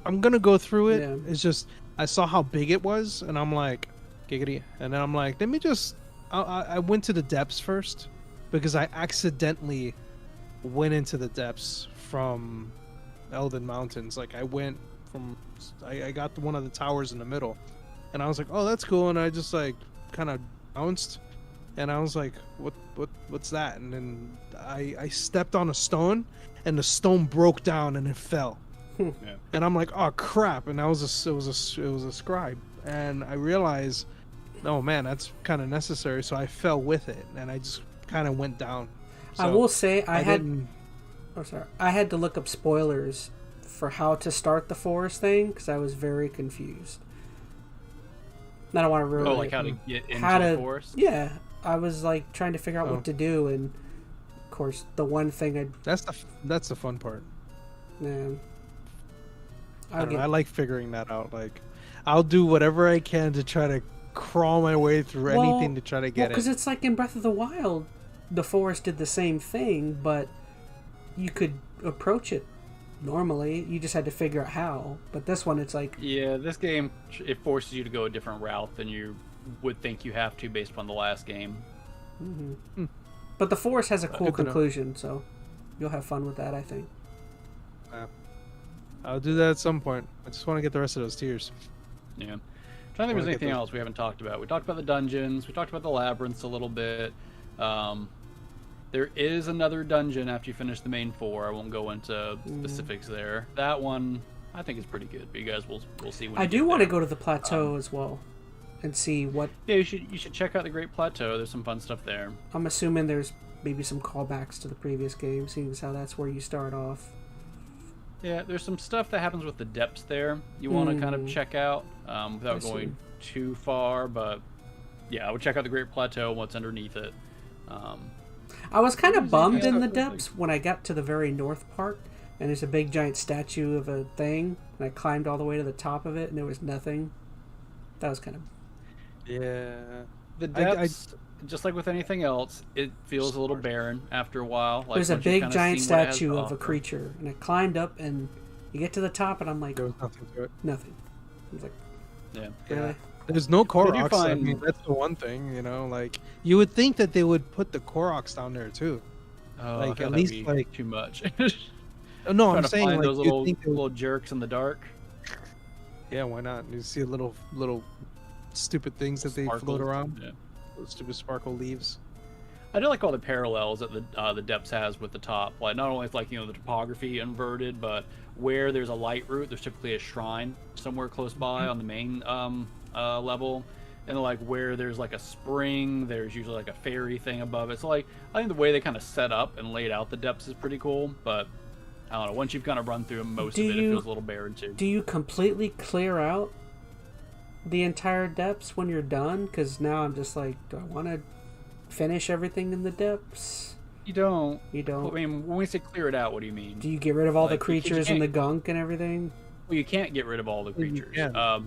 I'm gonna go through it. Yeah. It's just I saw how big it was, and I'm like, giggity. And then I'm like, let me just. I went to the depths first because I accidentally went into the depths from Elden Mountains. Like I got one of the towers in the middle, and I was like, oh, that's cool. And I just like kind of bounced. And I was like, what's that? And then I stepped on a stone, and the stone broke down and it fell. Yeah. And I'm like, oh crap! And it was a scribe, and I realized, oh man, that's kind of necessary. So I fell with it, and I just kind of went down. So I will say I had to look up spoilers for how to start the forest thing because I was very confused. I don't want to ruin it. Like how to get into the forest? Yeah. I was like trying to figure out what to do, and of course the one thing that's the fun part. Man, I like figuring that out. Like, I'll do whatever I can to try to crawl my way through anything to try to get it. Because it's like in Breath of the Wild, the forest did the same thing, but you could approach it normally. You just had to figure out how. But this one, it's like this game, it forces you to go a different route than you would think you have to based upon the last game. But the forest has a cool conclusion, so you'll have fun with that, I think. I'll do that at some point. I just want to get the rest of those tiers. Yeah. I'm trying to think if there's anything else we haven't talked about. We talked about the dungeons. We talked about the labyrinths a little bit. There is another dungeon after you finish the main 4. I won't go into specifics there. That one I think is pretty good, but you guys will see when I do want to go to the plateau as well and see what... Yeah, you should check out the Great Plateau. There's some fun stuff there. I'm assuming there's maybe some callbacks to the previous game, seeing as how that's where you start off. Yeah, there's some stuff that happens with the depths there you want to kind of check out without going too far, but yeah, I would check out the Great Plateau and what's underneath it. I was kind of bummed in the depths when I got to the very north part, and there's a big giant statue of a thing, and I climbed all the way to the top of it, and there was nothing. That was kind of... Yeah. The depths, just like with anything else, it feels a little barren after a while. Like there's a big giant statue of a creature, and I climbed up, and you get to the top, and I'm like... There was nothing to it. Nothing. I was like... Yeah. Really? There's no Koroks. I mean, that's the one thing, like, you would think that they would put the Koroks down there, too. Oh, like, at least, like... too much. No, I'm saying, like, those little jerks in the dark. Yeah, why not? You see little stupid things that Sparkles. They float around. Yeah. Those stupid sparkle leaves. I do like all the parallels that the depths has with the top. Like, not only like the topography inverted, but where there's a light route, there's typically a shrine somewhere close by on the main level, and like where there's like a spring, there's usually like a fairy thing above it. So like I think the way they kind of set up and laid out the depths is pretty cool. But I don't know. Once you've kind of run through most of it, it feels a little barren too. Do you completely clear out the entire depths when you're done? Because now I'm just like, do I want to finish everything in the depths? You don't. You don't? I mean, when we say clear it out, what do you mean? Do you get rid of all the creatures and the gunk and everything? Well, you can't get rid of all the creatures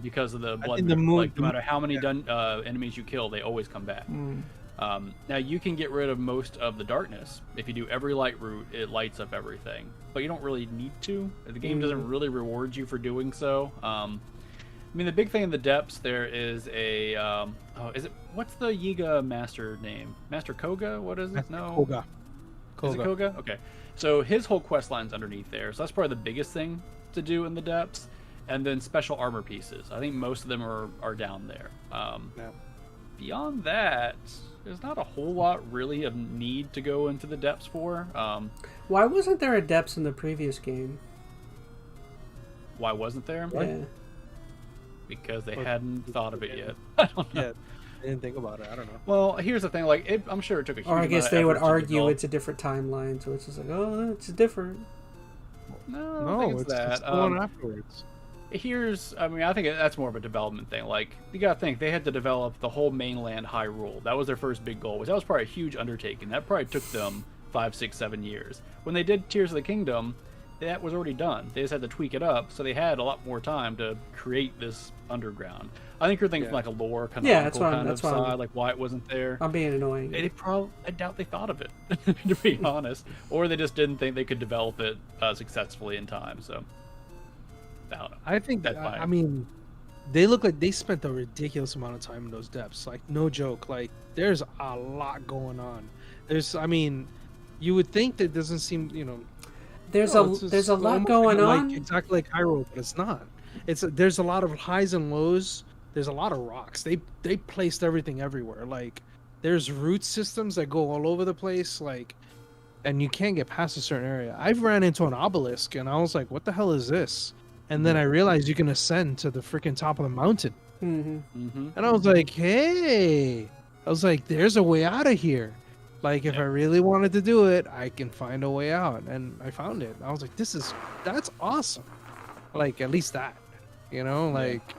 because of the blood. Like, no matter how many enemies you kill, they always come back. Now, you can get rid of most of the darkness. If you do every light route, it lights up everything. But you don't really need to. The game doesn't really reward you for doing so. I mean, the big thing in the depths, there is a... what's the Yiga master name? Master Koga? What is it? No. Koga. Is it Koga? Okay. So his whole quest line's underneath there. So that's probably the biggest thing to do in the depths. And then special armor pieces. I think most of them are down there. Beyond that, there's not a whole lot really of need to go into the depths for. Why wasn't there a depths in the previous game? Why wasn't there? Yeah. Because they hadn't thought of it yet. I don't know. Yeah, I didn't think about it. I don't know. Well, here's the thing. Like, I'm sure it took a huge Or I guess they would argue develop. it's a different timeline, so it's just like, oh, it's different. No, I don't think it's that. It's going afterwards. I think that's more of a development thing. Like, you gotta think, they had to develop the whole mainland Hyrule. That was their first big goal, which that was probably a huge undertaking. That probably took them 5, 6, 7 years. When they did Tears of the Kingdom, that was already done. They just had to tweak it up, so they had a lot more time to create this underground. I think you're thinking from like a lore canonical kind of side, like why it wasn't there. I'm being annoying. I doubt they thought of it, to be honest, or they just didn't think they could develop it successfully in time. So I don't know. I think that's fine. I mean, they look like they spent a ridiculous amount of time in those depths. Like, no joke. Like, there's a lot going on. I mean, you would think that doesn't seem, There's a lot going on. Like, exactly like Hyrule, but it's not. There's a lot of highs and lows. There's a lot of rocks. They placed everything everywhere. Like, there's root systems that go all over the place. Like, and you can't get past a certain area. I've ran into an obelisk, and I was like, "What the hell is this?" And then I realized you can ascend to the freaking top of the mountain. And I was like, "Hey!" I was like, "There's a way out of here." Like, if I really wanted to do it, I can find a way out. And I found it. I was like, that's awesome. Like, at least that, like,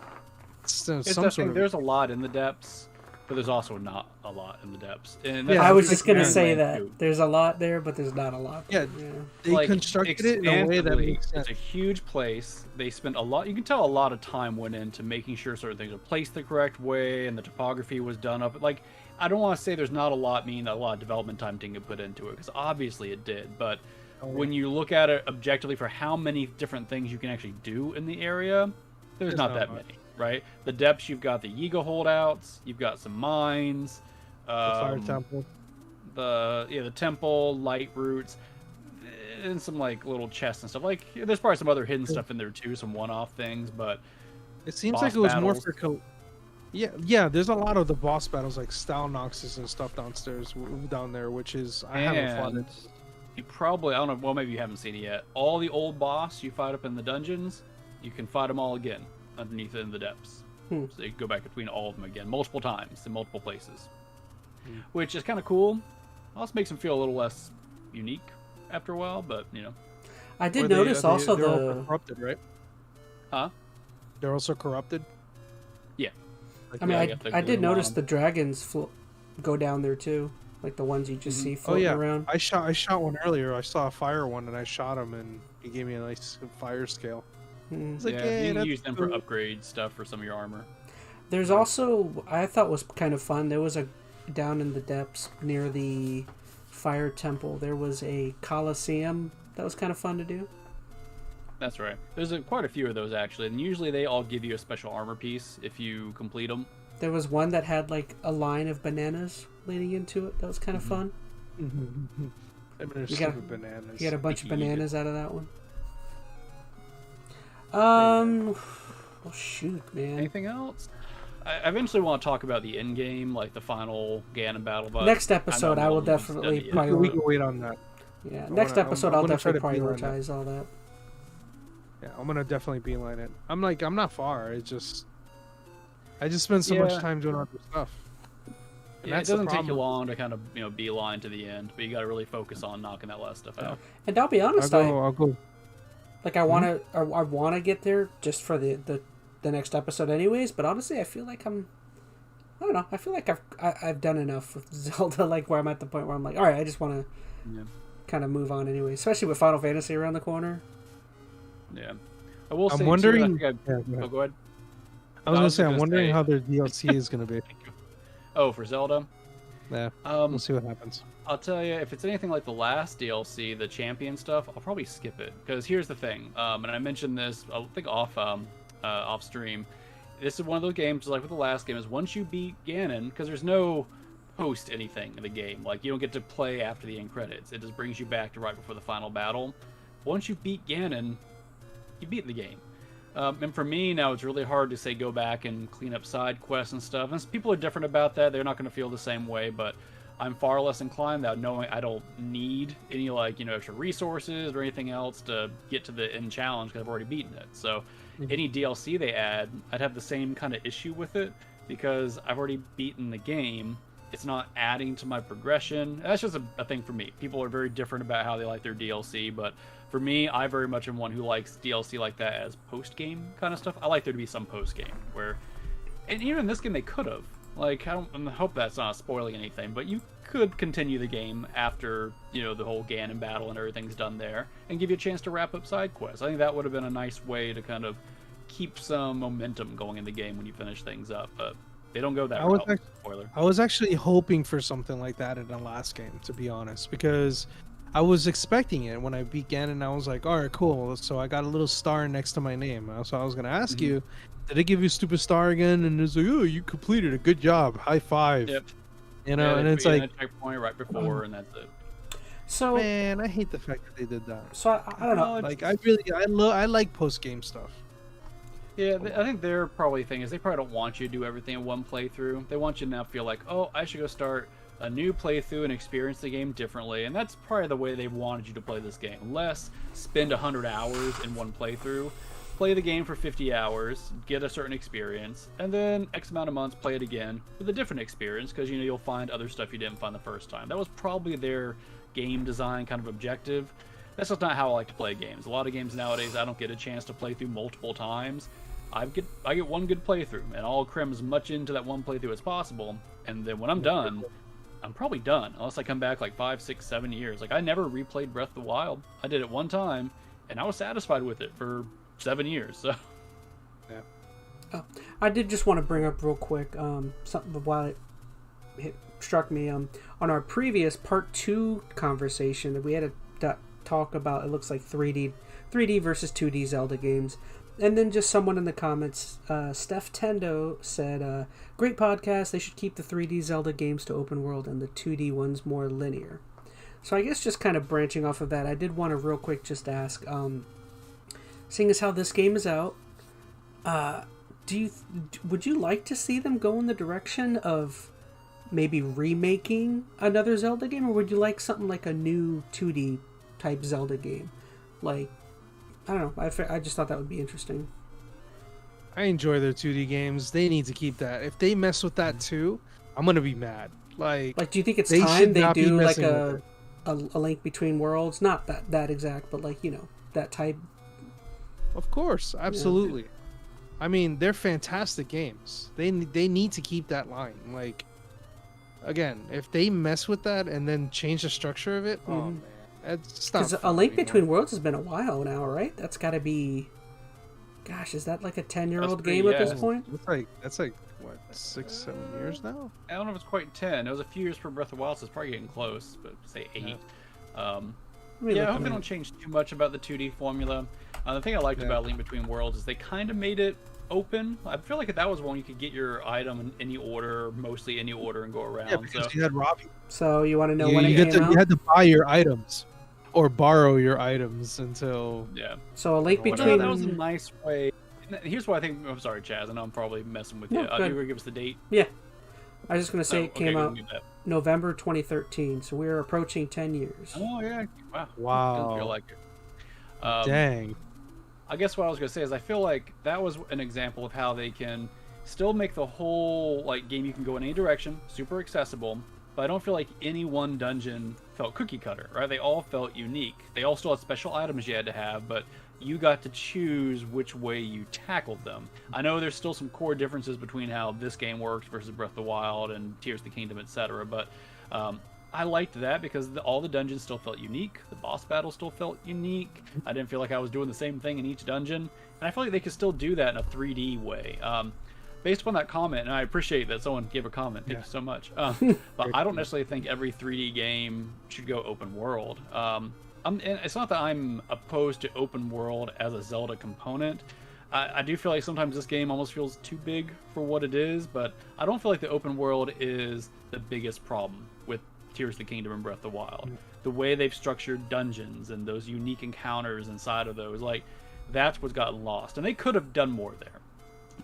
there's a lot in the depths, but there's also not a lot in the depths. And I was just going to say that. There's a lot there, but there's not a lot there. Yeah, they constructed it in a way that makes sense. It's a huge place. They spent a lot, you can tell a lot of time went into making sure certain things were placed the correct way and the topography was done up. Like, I don't want to say there's not a lot, meaning that a lot of development time didn't get put into it, because obviously it did. But when you look at it objectively for how many different things you can actually do in the area, there's not that many, right? The depths, you've got the Yiga holdouts, you've got some mines, the fire temple, the temple, light routes, and some like little chests and stuff. Like, there's probably some other hidden stuff in there too, some one-off things, but it seems like it was more for Yeah, there's a lot of the boss battles like Style Noxus and stuff down there, which is I haven't fought it. You probably, I don't know, well, maybe you haven't seen it yet. All the old boss you fight up in the dungeons, you can fight them all again underneath in the depths. So you can go back between all of them again, multiple times in multiple places, which is kind of cool. Also makes them feel a little less unique after a while, but I did notice also they're also corrupted, right? Huh? They're also corrupted. Yeah. I mean, I did notice the dragons go down there too, like the ones you just see floating around. I shot one earlier. I saw a fire one, and I shot him, and he gave me a nice fire scale. It's like, you can use them for upgrade stuff for some of your armor. There's also, I thought was kind of fun. There was down in the depths near the fire temple. There was a Colosseum that was kind of fun to do. That's right. There's quite a few of those, actually, and usually they all give you a special armor piece if you complete them. There was one that had like a line of bananas leading into it. That was kind of fun. You got a bunch of bananas out of that one. Well, shoot, man. Anything else? I eventually want to talk about the end game, like the final Ganon battle. But next episode, I will definitely prioritize. We can wait on that. Yeah, next episode, I'll definitely prioritize all that. Yeah, I'm gonna definitely beeline it. I'm not far. I just spend so much time doing other stuff. Yeah, it doesn't take you long to kind of beeline to the end, but you got to really focus on knocking that last stuff out. And I'll be honest, I'll go Like I want to get there just for the next episode, anyways. But honestly, I feel like I don't know. I feel like I've done enough with Zelda. Like where I'm at the point where I'm like, all right, I just want to kind of move on anyway. Especially with Final Fantasy around the corner. Yeah, I will. I'm wondering. Go ahead. I was gonna say, I'm wondering how their DLC is gonna be. Oh, for Zelda. Yeah. We'll see what happens. I'll tell you, if it's anything like the last DLC, the champion stuff, I'll probably skip it. Because here's the thing, and I mentioned this, I think off stream. This is one of those games, like with the last game, is once you beat Ganon, because there's no post anything in the game. Like, you don't get to play after the end credits. It just brings you back to right before the final battle. Once you beat Ganon, you beat the game. And for me, now it's really hard to say go back and clean up side quests and stuff. And people are different about that. They're not going to feel the same way, but I'm far less inclined that knowing I don't need any extra resources or anything else to get to the end challenge because I've already beaten it. So any DLC they add, I'd have the same kind of issue with it because I've already beaten the game. It's not adding to my progression. That's just a thing for me. People are very different about how they like their DLC, but for me, I very much am one who likes DLC like that as post-game kind of stuff. I like there to be some post-game where, and even in this game they could have. Like, I hope that's not spoiling anything, but you could continue the game after, the whole Ganon battle and everything's done there, and give you a chance to wrap up side quests. I think that would have been a nice way to kind of keep some momentum going in the game when you finish things up, but they don't go that route. Spoiler. I was actually hoping for something like that in the last game, to be honest, because I was expecting it when I beat Ganon. I was like, all right, cool. So I got a little star next to my name. So I was going to ask you, did it give you a stupid star again? And it's like, oh, you completed a good job. High five. Yep. And it's like a checkpoint right before, and that's it. So man, I hate the fact that they did that. So I don't know. Like I like post game stuff. Yeah, I think their probably thing is they probably don't want you to do everything in one playthrough. They want you to now feel like, oh, I should go start a new playthrough and experience the game differently, and that's probably the way they wanted you to play this game. Less spend 100 hours in one playthrough, play the game for 50 hours, get a certain experience, and then X amount of months play it again with a different experience because you'll find other stuff you didn't find the first time. That was probably their game design kind of objective. That's just not how I like to play games. A lot of games nowadays I don't get a chance to play through multiple times. I get one good playthrough, and I'll cram as much into that one playthrough as possible, and then when I'm done, I'm probably done, unless I come back like 5, 6, 7 years. Like, I never replayed Breath of the Wild. I did it one time, and I was satisfied with it for 7 years, so... Yeah. I did just want to bring up real quick, something while it struck me, on our previous Part 2 conversation, that we had a talk about, it looks like 3D versus 2D Zelda games. And then just someone in the comments, Steph Tendo said, great podcast, they should keep the 3D Zelda games to open world and the 2D ones more linear. So I guess just kind of branching off of that, I did want to real quick just ask, seeing as how this game is out, would you like to see them go in the direction of maybe remaking another Zelda game, or would you like something like a new 2D type Zelda game? Like, I don't know. I just thought that would be interesting. I enjoy their 2D games. They need to keep that. If they mess with that too, I'm gonna be mad. Like, do you think it's time they do like a Link Between Worlds? Not that exact, but like, that type. Of course, absolutely. Yeah. I mean, they're fantastic games. They need to keep that line. Like, again, if they mess with that and then change the structure of it, oh man. Because A Link Between Worlds has been a while now, right? That's got to be... Gosh, is that like a 10-year-old game at this point? That's like what, 6, 7 years now? I don't know if it's quite 10. It was a few years for Breath of the Wild, so it's probably getting close, but say 8. Yeah. I hope they don't change too much about the 2D formula. The thing I liked about Link Between Worlds is they kind of made it open. I feel like that was one you could get your item in any order, mostly any order, and go around. Yeah, because you had Robbie. So you want to know when it came out? You had to buy your items. Or borrow your items until... Yeah. So A Link Between... That was a nice way. Here's what I think... I'm sorry, Chaz. I know I'm probably messing with you. You're going to give us the date? Yeah. I was just going to say it came out November 2013. So we're approaching 10 years. Oh, yeah. Wow. Doesn't feel like it. Dang. I guess what I was going to say is I feel like that was an example of how they can still make the whole game you can go in any direction, super accessible, but I don't feel like any one dungeon felt cookie cutter, right? They all felt unique. They all still had special items you had to have, but you got to choose which way you tackled them. I know there's still some core differences between how this game works versus Breath of the Wild and Tears of the Kingdom, etc. But I liked that because all the dungeons still felt unique. The boss battle still felt unique. I didn't feel like I was doing the same thing in each dungeon. And I feel like they could still do that in a 3D way. Based upon that comment, and I appreciate that someone gave a comment. Thank you so much. But I don't necessarily think every 3D game should go open world. And it's not that I'm opposed to open world as a Zelda component. I do feel like sometimes this game almost feels too big for what it is, but I don't feel like the open world is the biggest problem with Tears of the Kingdom and Breath of the Wild. The way they've structured dungeons and those unique encounters inside of those, like, that's what's gotten lost. And they could have done more there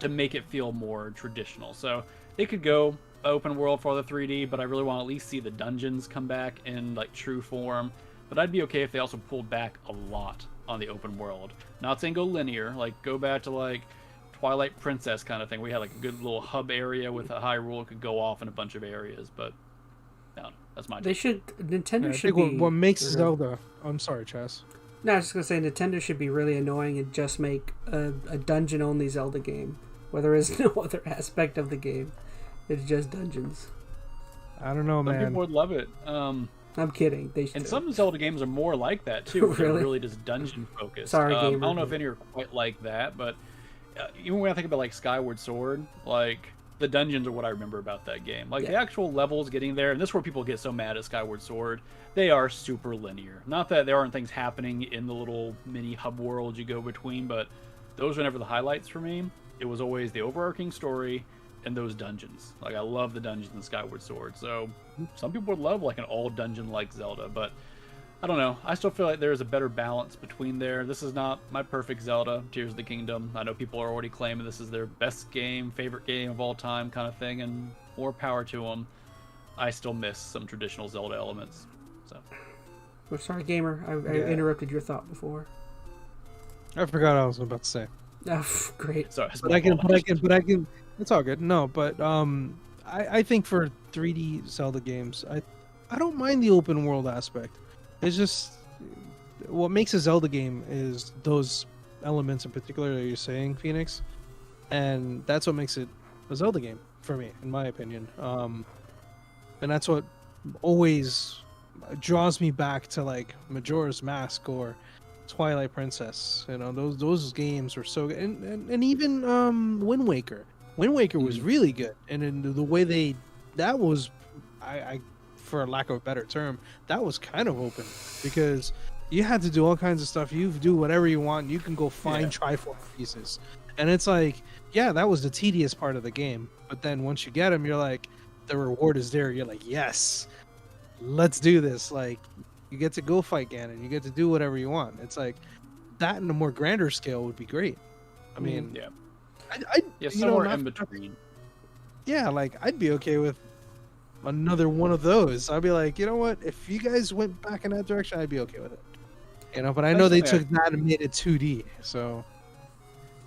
to make it feel more traditional. So they could go open world for the 3D, but I really want to at least see the dungeons come back in like true form. But I'd be okay if they also pulled back a lot on the open world. Not saying go linear, like go back to like Twilight Princess kind of thing. We had like a good little hub area with a Hyrule, could go off in a bunch of areas, but no, that's my. They should. Nintendo I should think be. what makes Zelda. I'm sorry, Chaz. No, I was just gonna say Nintendo should be really annoying and just make a dungeon-only Zelda game, where there is no other aspect of the game. It's just dungeons. I don't know, Some man. people would love it. I'm kidding. They should. And some Zelda games are more like that too. Really? They're really just dungeon focused. Sorry, I gamer. don't know if any are quite like that, but even when I think about like Skyward Sword, like the dungeons are what I remember about that game. Like the actual levels getting there, and this is where people get so mad at Skyward Sword. They are super linear. Not that there aren't things happening in the little mini hub worlds you go between, but those were never the highlights for me. It was always the overarching story and those dungeons. Like I love the dungeons in Skyward Sword. So some people would love like an all dungeon like Zelda, but I don't know. I still feel like there's a better balance between there. This is not my perfect Zelda, Tears of the Kingdom. I know people are already claiming this is their best game, favorite game of all time kind of thing, and more power to them. I still miss some traditional Zelda elements. So. We're sorry, gamer. I interrupted your thought before. I forgot what I was about to say. Oh, great. Sorry, But I can. It's all good. No, but I think for 3D Zelda games, I don't mind the open world aspect. It's just what makes a Zelda game is those elements in particular that you're saying, Phoenix, and that's what makes it a Zelda game for me, in my opinion. And that's what always draws me back to like Majora's Mask or Twilight Princess. You know, those games were so good, and even Wind Waker. Wind Waker was really good, and in the way that was, I for lack of a better term, that was kind of open because you had to do all kinds of stuff. You do whatever you want. You can go find Triforce pieces, and it's like, yeah, that was the tedious part of the game. But then once you get them, you're like, the reward is there. You're like, yes, let's do this. Like, you get to go fight Ganon. You get to do whatever you want. It's like that in a more grander scale would be great. I mean, somewhere in between. Yeah, like I'd be okay with another one of those. I'd be like, you know what? If you guys went back in that direction, I'd be okay with it. You know, but I know they took that and made it 2D. So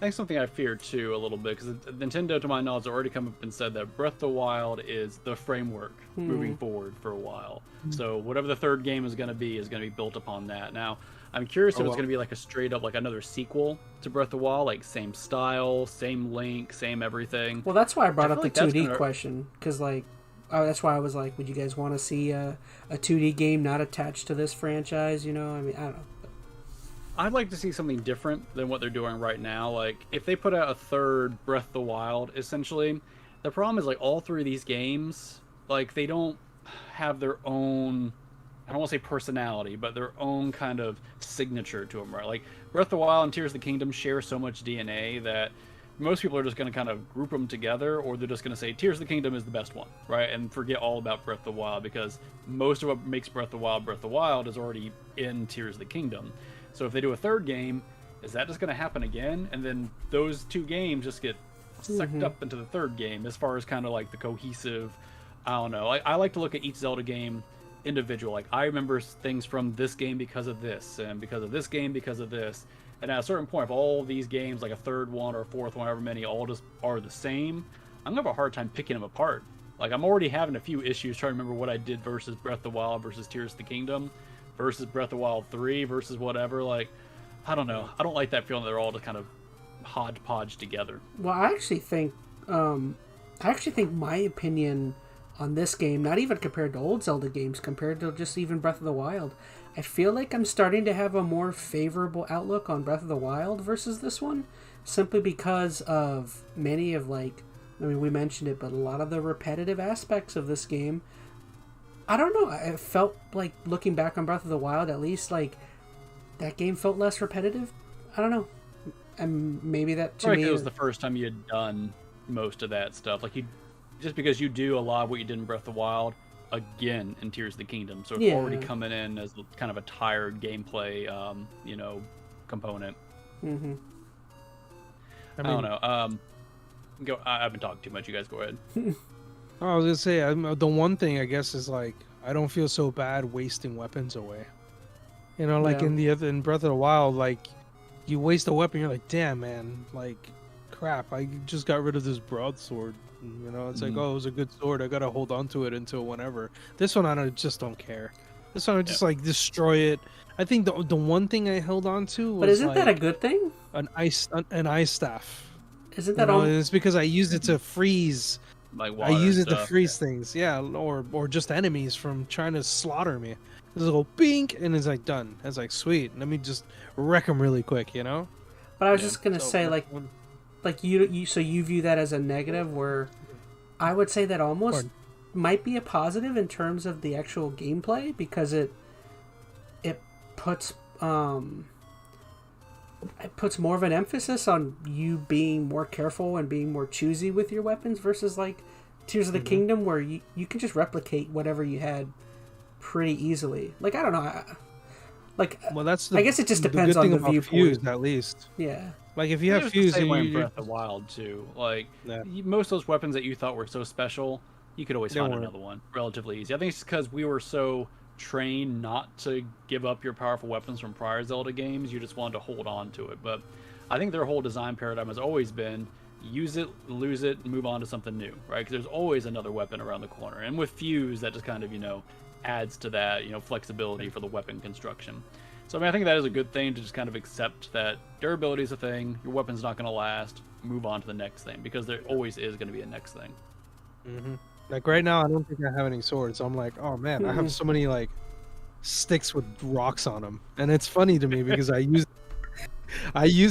that's something I fear too a little bit because Nintendo, to my knowledge, has already come up and said that Breath of the Wild is the framework moving forward for a while. So whatever the third game is going to be built upon that. Now, I'm curious if it's going to be like a straight up like another sequel to Breath of the Wild, like same style, same Link, same everything. Well, that's why I brought up the 2D question because like. Oh, that's why I was like, would you guys want to see a 2D game not attached to this franchise? You know, I mean, I don't know. I'd like to see something different than what they're doing right now. Like, if they put out a third Breath of the Wild, essentially, the problem is, like, all three of these games, like, they don't have their own, I don't want to say personality, but their own kind of signature to them, right? Like, Breath of the Wild and Tears of the Kingdom share so much DNA that most people are just going to kind of group them together, or they're just going to say Tears of the Kingdom is the best one, right? And forget all about Breath of the Wild because most of what makes Breath of the Wild is already in Tears of the Kingdom. So if they do a third game, is that just going to happen again? And then those two games just get sucked up into the third game as far as kind of like the cohesive, I don't know. I like to look at each Zelda game individual. Like, I remember things from this game because of this, and because of this game because of this. And at a certain point, if all these games, like a third one or a fourth one, however many, all just are the same, I'm going to have a hard time picking them apart. Like, I'm already having a few issues trying to remember what I did versus Breath of the Wild versus Tears of the Kingdom versus Breath of the Wild 3 versus whatever. Like, I don't know. I don't like that feeling they're all just kind of hodgepodge together. Well, I actually think my opinion on this game, not even compared to old Zelda games, compared to just even Breath of the Wild, I feel like I'm starting to have a more favorable outlook on Breath of the Wild versus this one, simply because of many of, like, I mean, we mentioned it, but a lot of the repetitive aspects of this game, I don't know, I felt like, looking back on Breath of the Wild, at least, like, that game felt less repetitive. I don't know. And maybe that, to me... it was the first time you had done most of that stuff. Like, just because you do a lot of what you did in Breath of the Wild, again, in Tears of the Kingdom. So it's already coming in as kind of a tired gameplay, component. Mm-hmm. I don't know. I've been talking too much. You guys go ahead. I was gonna say, the one thing I guess is, like, I don't feel so bad wasting weapons away. You know, like in Breath of the Wild, like, you waste a weapon, you're like, damn, man, like, crap, I just got rid of this broadsword. You know, it's like, oh, it was a good sword, I gotta hold on to it until whenever. This one, I just don't care. This one, I just like destroy it. I think the one thing I held on to was, but isn't like, that a good thing? An ice staff. Isn't that all? It's because I used it to freeze. Like I use it to freeze things, or just enemies from trying to slaughter me. This little bink, and it's like done. It's like, sweet. Let me just wreck them really quick, you know. But I was just gonna say, like you view that as a negative, where I would say that almost might be a positive in terms of the actual gameplay, because it puts more of an emphasis on you being more careful and being more choosy with your weapons versus, like, Tears of the Kingdom, where you can just replicate whatever you had pretty easily. Like, I don't know. Well, that's I guess it just depends on the viewpoint. Fuse, at least. Yeah. Like, if you have Fuse, in Breath of the Wild too. Like, most of those weapons that you thought were so special, you could always find another one relatively easy. I think it's because we were so trained not to give up your powerful weapons from prior Zelda games. You just wanted to hold on to it. But I think their whole design paradigm has always been use it, lose it, and move on to something new, right? Because there's always another weapon around the corner. And with Fuse, that just kind of, adds to that, flexibility for the weapon construction. So, I mean, I think that is a good thing, to just kind of accept that durability is a thing, your weapon's not going to last, move on to the next thing, because there always is going to be a next thing. Mm-hmm. Like, right now, I don't think I have any swords, so I'm like, oh man, I have so many, like, sticks with rocks on them. And it's funny to me because I use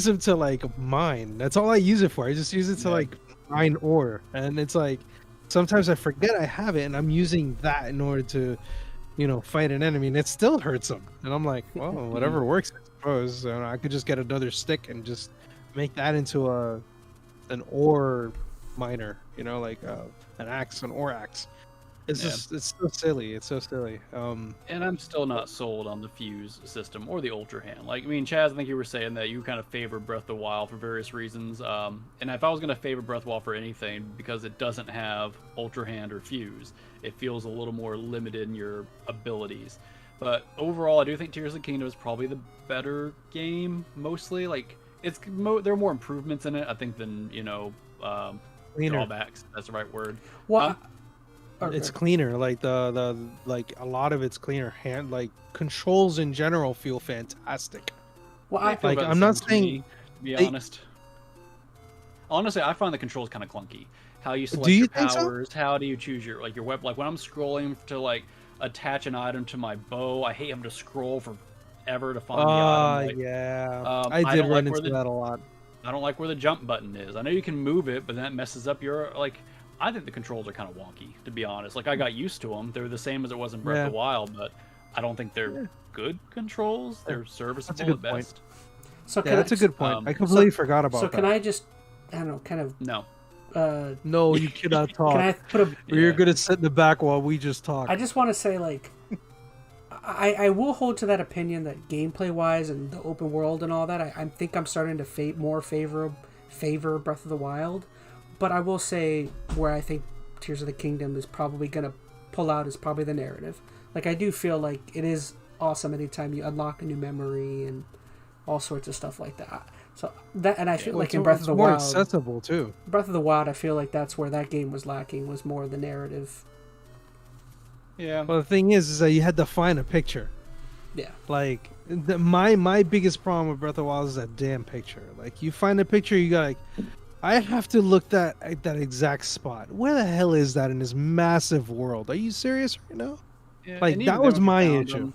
them to, like, mine. That's all I use it for. I just use it to like mine ore. And it's like, sometimes I forget I have it, and I'm using that in order to, fight an enemy, and it still hurts them. And I'm like, well, whatever works, I suppose. I could just get another stick and just make that into an ore miner, like an axe, an ore axe. It's just, it's so silly. It's so silly. And I'm still not sold on the Fuse system or the Ultra Hand. Like, I mean, Chaz, I think you were saying that you kind of favor Breath of the Wild for various reasons. And if I was going to favor Breath of the Wild for anything, because it doesn't have Ultra Hand or Fuse, it feels a little more limited in your abilities. But overall, I do think Tears of the Kingdom is probably the better game, mostly. Like, there are more improvements in it, I think, than, drawbacks. That's the right word. Well, it's cleaner. Like the a lot of it's cleaner. Like, controls in general feel fantastic. Well, I'm not saying, to be honest. Honestly, I find the controls kind of clunky. How you select your powers, how do you choose your weapon? Like, when I'm scrolling to, like, attach an item to my bow, I hate having to scroll forever to find the item. Like, yeah. I did run into that a lot. I don't like where the jump button is. I know you can move it, but that messes up your, like, I think the controls are kind of wonky, to be honest. Like, I got used to them. They're the same as it was in Breath of the Wild, but I don't think they're good controls. They're serviceable at best. So that's a good point. I completely forgot about that. So can I just, I don't know, kind of... No. No, you cannot talk. Can I put You're going to sit in the back while we just talk. I just want to say, like, I will hold to that opinion that gameplay-wise and the open world and all that, I think I'm starting to favor Breath of the Wild. But I will say where I think Tears of the Kingdom is probably going to pull out is probably the narrative. Like, I do feel like it is awesome anytime you unlock a new memory and all sorts of stuff like that. So that, and I feel like in it's Breath of the more Wild, accessible too. Breath of the Wild, I feel like that's where that game was lacking, was more the narrative. Yeah. Well, the thing is that you had to find a picture. Yeah. Like my biggest problem with Breath of the Wild is that damn picture. Like you find a picture, you got like, I have to look at that exact spot. Where the hell is that in this massive world? Are you serious right now? Yeah, Like and that even was then, my when you found issue. them,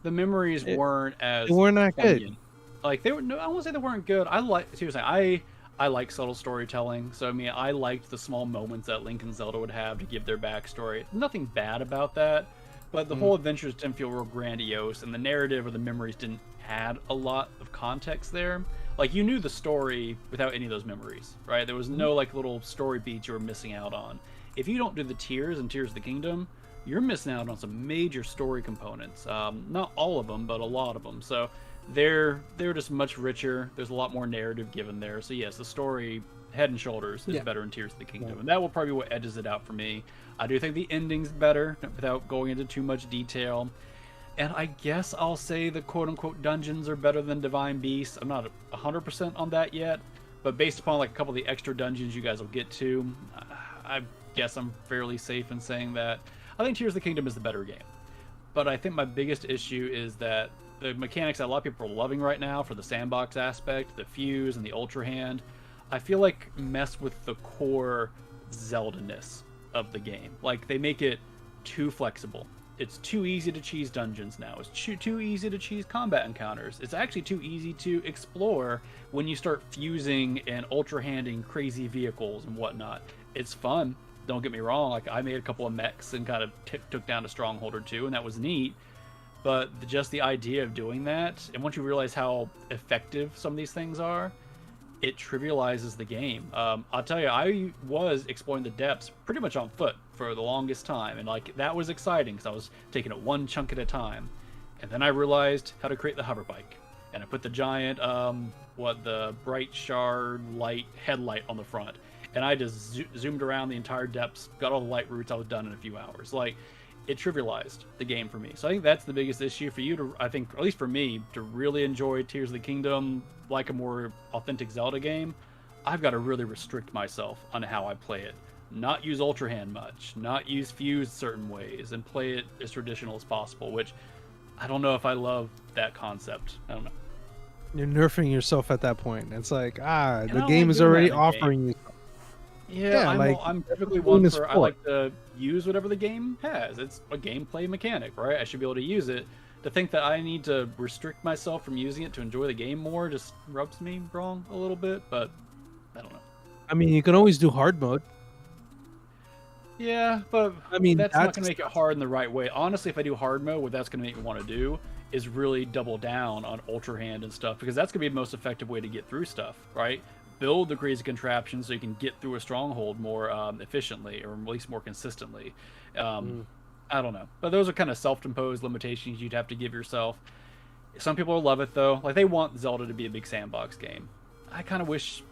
the memories weren't as They weren't that good. poignant. Like they were. No, I won't say they weren't good. I like seriously. I like subtle storytelling. So I mean, I liked the small moments that Link and Zelda would have to give their backstory. Nothing bad about that, but the whole adventures didn't feel real grandiose, and the narrative or the memories didn't add a lot of context there. Like you knew the story without any of those memories, right? There was no like little story beats you were missing out on. If you don't do the tiers and Tears of the Kingdom, you're missing out on some major story components. Not all of them, but a lot of them. So they're just much richer. There's a lot more narrative given there. So yes, the story head and shoulders is better in Tears of the Kingdom, and that will probably be what edges it out for me. I do think the ending's better without going into too much detail. And I guess I'll say the quote-unquote dungeons are better than Divine Beasts. I'm not 100% on that yet, but based upon like a couple of the extra dungeons you guys will get to, I guess I'm fairly safe in saying that I think Tears of the Kingdom is the better game. But I think my biggest issue is that the mechanics that a lot of people are loving right now for the sandbox aspect, the fuse and the Ultra Hand, I feel like mess with the core Zelda-ness of the game. Like they make it too flexible. It's too easy to cheese dungeons now. It's too easy to cheese combat encounters. It's actually too easy to explore when you start fusing and ultra handing crazy vehicles and whatnot. It's fun. Don't get me wrong. Like I made a couple of mechs and kind of took down a stronghold or two, and that was neat. But just the idea of doing that, and once you realize how effective some of these things are, it trivializes the game. I'll tell you, I was exploring the depths pretty much on foot for the longest time, and like that was exciting because I was taking it one chunk at a time. And then I realized how to create the hover bike, and I put the giant, the bright shard light headlight on the front, and I just zoomed around the entire depths, got all the light routes. I was done in a few hours. Like it trivialized the game for me. So I think that's the biggest issue for you to, I think, at least for me, to really enjoy Tears of the Kingdom like a more authentic Zelda game. I've got to really restrict myself on how I play it. Not use Ultra Hand much, not use Fuse certain ways, and play it as traditional as possible, which I don't know if I love that concept. I don't know. You're nerfing yourself at that point. It's like, And the game is already offering you. Yeah, like, I'm typically one for, I like to use whatever the game has. It's a gameplay mechanic, right? I should be able to use it. To think that I need to restrict myself from using it to enjoy the game more just rubs me wrong a little bit, but I don't know. I mean, you can always do hard mode. Yeah, but I mean, that's not going to make it hard in the right way. Honestly, if I do hard mode, what that's going to make me want to do is really double down on Ultra Hand and stuff, because that's going to be the most effective way to get through stuff, right? Build the crazy contraptions so you can get through a stronghold more efficiently, or at least more consistently. I don't know. But those are kind of self-imposed limitations you'd have to give yourself. Some people will love it, though. Like, they want Zelda to be a big sandbox game. I kind of wish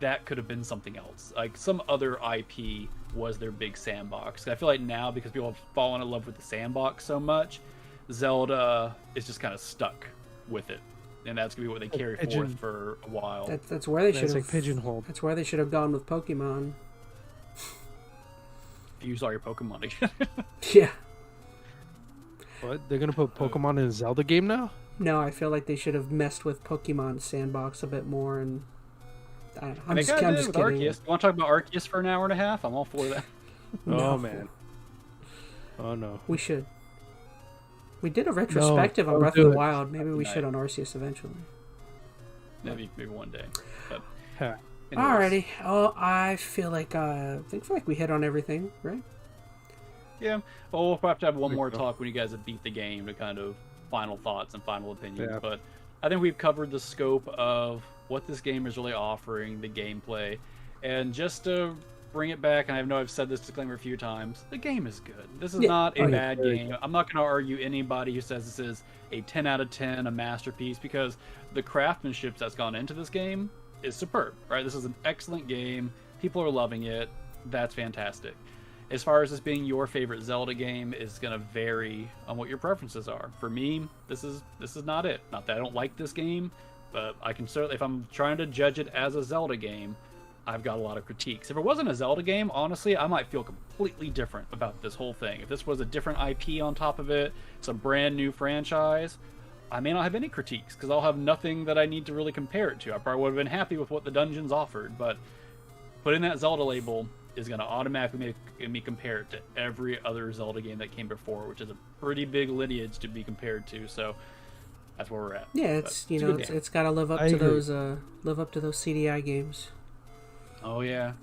that could have been something else. Like, some other IP was their big sandbox. I feel like now, because people have fallen in love with the sandbox so much, Zelda is just kind of stuck with it. And that's going to be what they carry forth for a while. That's where they should have... like pigeonholed. That's where they should have gone with Pokemon. Use all your Pokemon again. Yeah. What? They're gonna put Pokemon in a Zelda game now? No, I feel like they should have messed with Pokemon Sandbox a bit more, and I'm just kidding. Arceus. You want to talk about Arceus for an hour and a half? I'm all for that. No. Oh man. Oh no. We should. We did a retrospective on Breath of the Wild. Maybe we should on Arceus eventually. Maybe one day. But alrighty. Oh, I feel like we hit on everything, right? Yeah. Well, we'll have to have one more talk when you guys have beat the game to kind of final thoughts and final opinions. Yeah. But I think we've covered the scope of what this game is really offering, the gameplay, and just to bring it back. And I know I've said this disclaimer a few times. The game is good. This is not a bad game. I'm not going to argue anybody who says this is a 10 out of 10, a masterpiece, because the craftsmanship that's gone into this game is superb, right? This is an excellent game. People are loving it. That's fantastic. As far as this being your favorite Zelda game is going to vary on what your preferences are. For me, this is not it. Not that I don't like this game. But I can certainly, if I'm trying to judge it as a Zelda game, I've got a lot of critiques. If it wasn't a Zelda game, honestly, I might feel completely different about this whole thing. If this was a different IP on top of it, it's a brand new franchise, I may not have any critiques because I'll have nothing that I need to really compare it to. I probably would have been happy with what the dungeons offered, but putting that Zelda label is going to automatically make me compare it to every other Zelda game that came before, which is a pretty big lineage to be compared to. So that's where we're at. Yeah, it's got to live up to those CDI games. Oh yeah,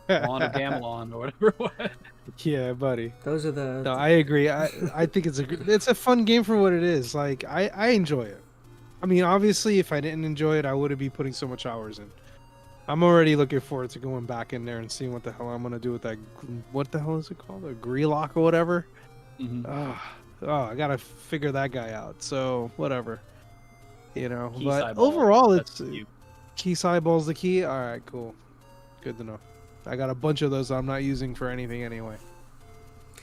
Lawn of Gamelon or whatever it was. Yeah, buddy. Those are the. No, I agree. I think it's a fun game for what it is. Like I enjoy it. I mean, obviously, if I didn't enjoy it, I wouldn't be putting so much hours in. I'm already looking forward to going back in there and seeing what the hell I'm gonna do with that. What the hell is it called? A Greelock or whatever. Mm-hmm. I gotta figure that guy out. So whatever, you know. Key but Cyball. overall, That's it's you. Key Cyball's the key. All right, cool. Good to know. I got a bunch of those I'm not using for anything anyway.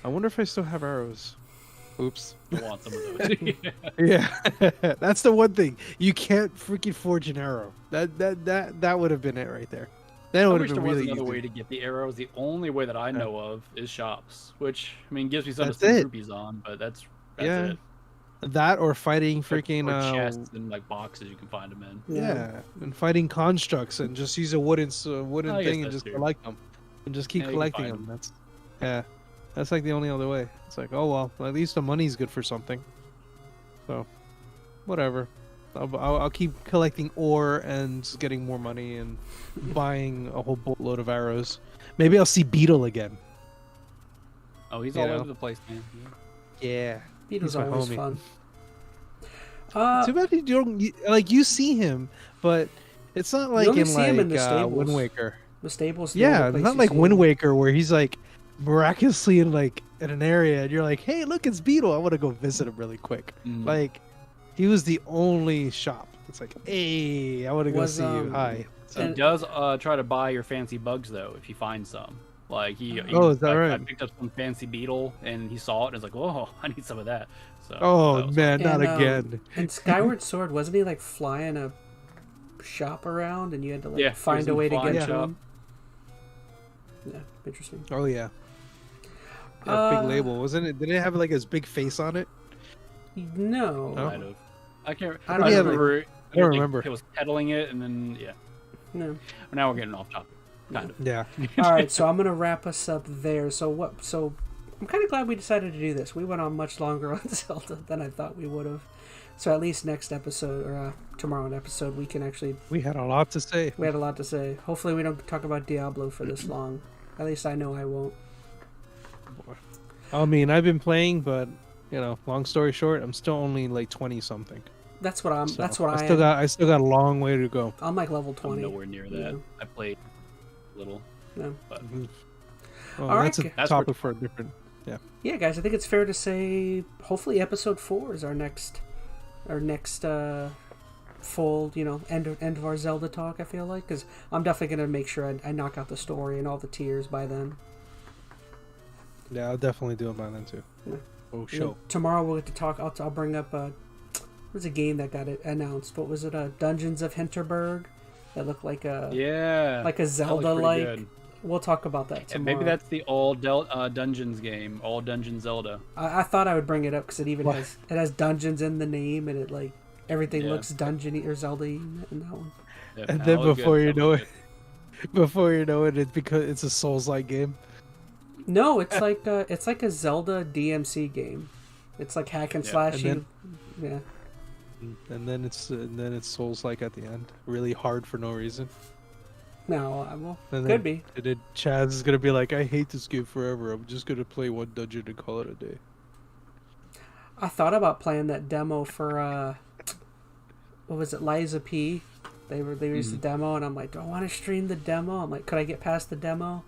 I wonder if I still have arrows. Oops. I want some of those. Yeah, that's the one thing you can't freaking forge an arrow. That would have been it right there. That I would wish have there been was really another easy. way to get the arrows. The only way that I know of is shops, which I mean gives me something That's to spend it. rupees on, but that's Yeah. it. That or fighting Or freaking chests and like boxes you can find them in. yeah, and fighting constructs and just use a wooden I guess thing and that's just true. collect them, and just keep Yeah, you can collecting find them. That's like the only other way. It's like, oh well, at least the money's good for something. So, whatever. I'll keep collecting ore and just getting more money and buying a whole boatload of arrows. Maybe I'll see Beetle again. Oh, he's You all know? over the place, man. Yeah. Beetle's my always homie. fun. Too bad you don't you see him, but it's not like only in see him in like the stables. Wind Waker. The stables. the Yeah, only it's place not you like see Wind him. Waker where he's like miraculously in like in an area and you're like, hey, look, it's Beetle. I want to go visit him really quick. Mm. Like, he was the only shop. It's like, hey, I want to go Was, see you. Hi. He does try to buy your fancy bugs though, if you find some. Like he Oh, is that I right? picked up some fancy beetle and he saw it and was like, "Oh, I need some of that." So Oh that was man, not And, again. And Skyward Sword, wasn't he like flying a shop around and you had to like Yeah, find he a was way in to flying get to shop. him? Yeah, interesting. Oh yeah. That big label, wasn't it? Did it have like his big face on it? No. No? Kind of. I can't. I I, don't remember. I don't remember. It was peddling it, and then yeah. No. Now we're getting off topic. Kind of. Yeah. All right, so I'm gonna wrap us up there. So I'm kind of glad we decided to do this. We went on much longer on Zelda than I thought we would have. So at least next episode or tomorrow episode, we can actually. We had a lot to say. We had a lot to say. Hopefully, we don't talk about Diablo for this long. At least I know I won't. I mean, I've been playing, but you know, long story short, I'm still only like 20 something. That's what I'm. So that's what I still am. I still got a long way to go. I'm like level I'm 20. nowhere near that. Yeah. I played a little, No. but Oh, All that's right, a topic for a different. Yeah, guys, I think it's fair to say hopefully episode 4 is our next full, end of our Zelda talk. I feel like because I'm definitely gonna make sure I knock out the story and all the tiers by then. Yeah, I'll definitely do it by then too. Yeah. Oh, And show. tomorrow we'll get to talk. I'll bring up what's a game that got it announced? What was it? Dungeons of Hinterberg. That looked like a yeah, like a that looks Zelda pretty like. good. We'll talk about that And tomorrow. maybe that's the all dungeons game, all dungeon Zelda. I thought I would bring it up because it even What? has dungeons in the name and it like everything Yeah. looks dungeony or Zelda-y in that one. Yeah, And that then looks before good. you That know looks it, before you know it, it's because it's a Souls-like game. No, it's like a Zelda DMC game. It's like hack and Yeah, slash. and Yeah. And then it's Souls-like at the end, really hard for no reason. No, well, And could be. And then Chaz is gonna be like, I hate this game forever. I'm just gonna play one dungeon and call it a day. I thought about playing that demo for what was it, Liza P. They released the demo, and I'm like, do I want to stream the demo? I'm like, could I get past the demo?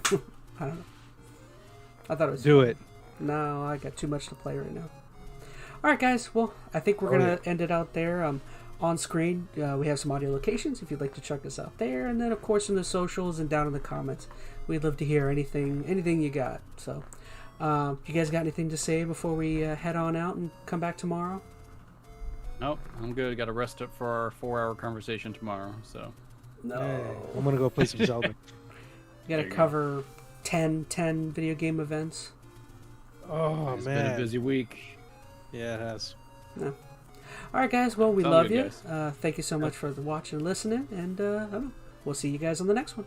I don't know. I thought it was Do it. No, I got too much to play right now. All right, guys. Well, I think we're gonna end it out there. On screen, we have some audio locations if you'd like to check us out there, and then of course in the socials and down in the comments, we'd love to hear anything you got. So, you guys got anything to say before we head on out and come back tomorrow? Nope, I'm good. Got to rest up for our 4-hour conversation tomorrow. So. No. Hey, I'm gonna go play some Zelda. You gotta cover 10 video game events. Oh It's man, been a busy week. Yeah, it has. No. All right, guys. Well, we Sounds love good, you. guys. Thank you so much for watching and listening, and I don't know. We'll see you guys on the next one.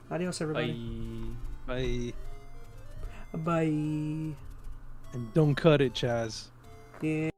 Adios, everybody. Bye. Bye. And don't cut it, Chaz. Yeah.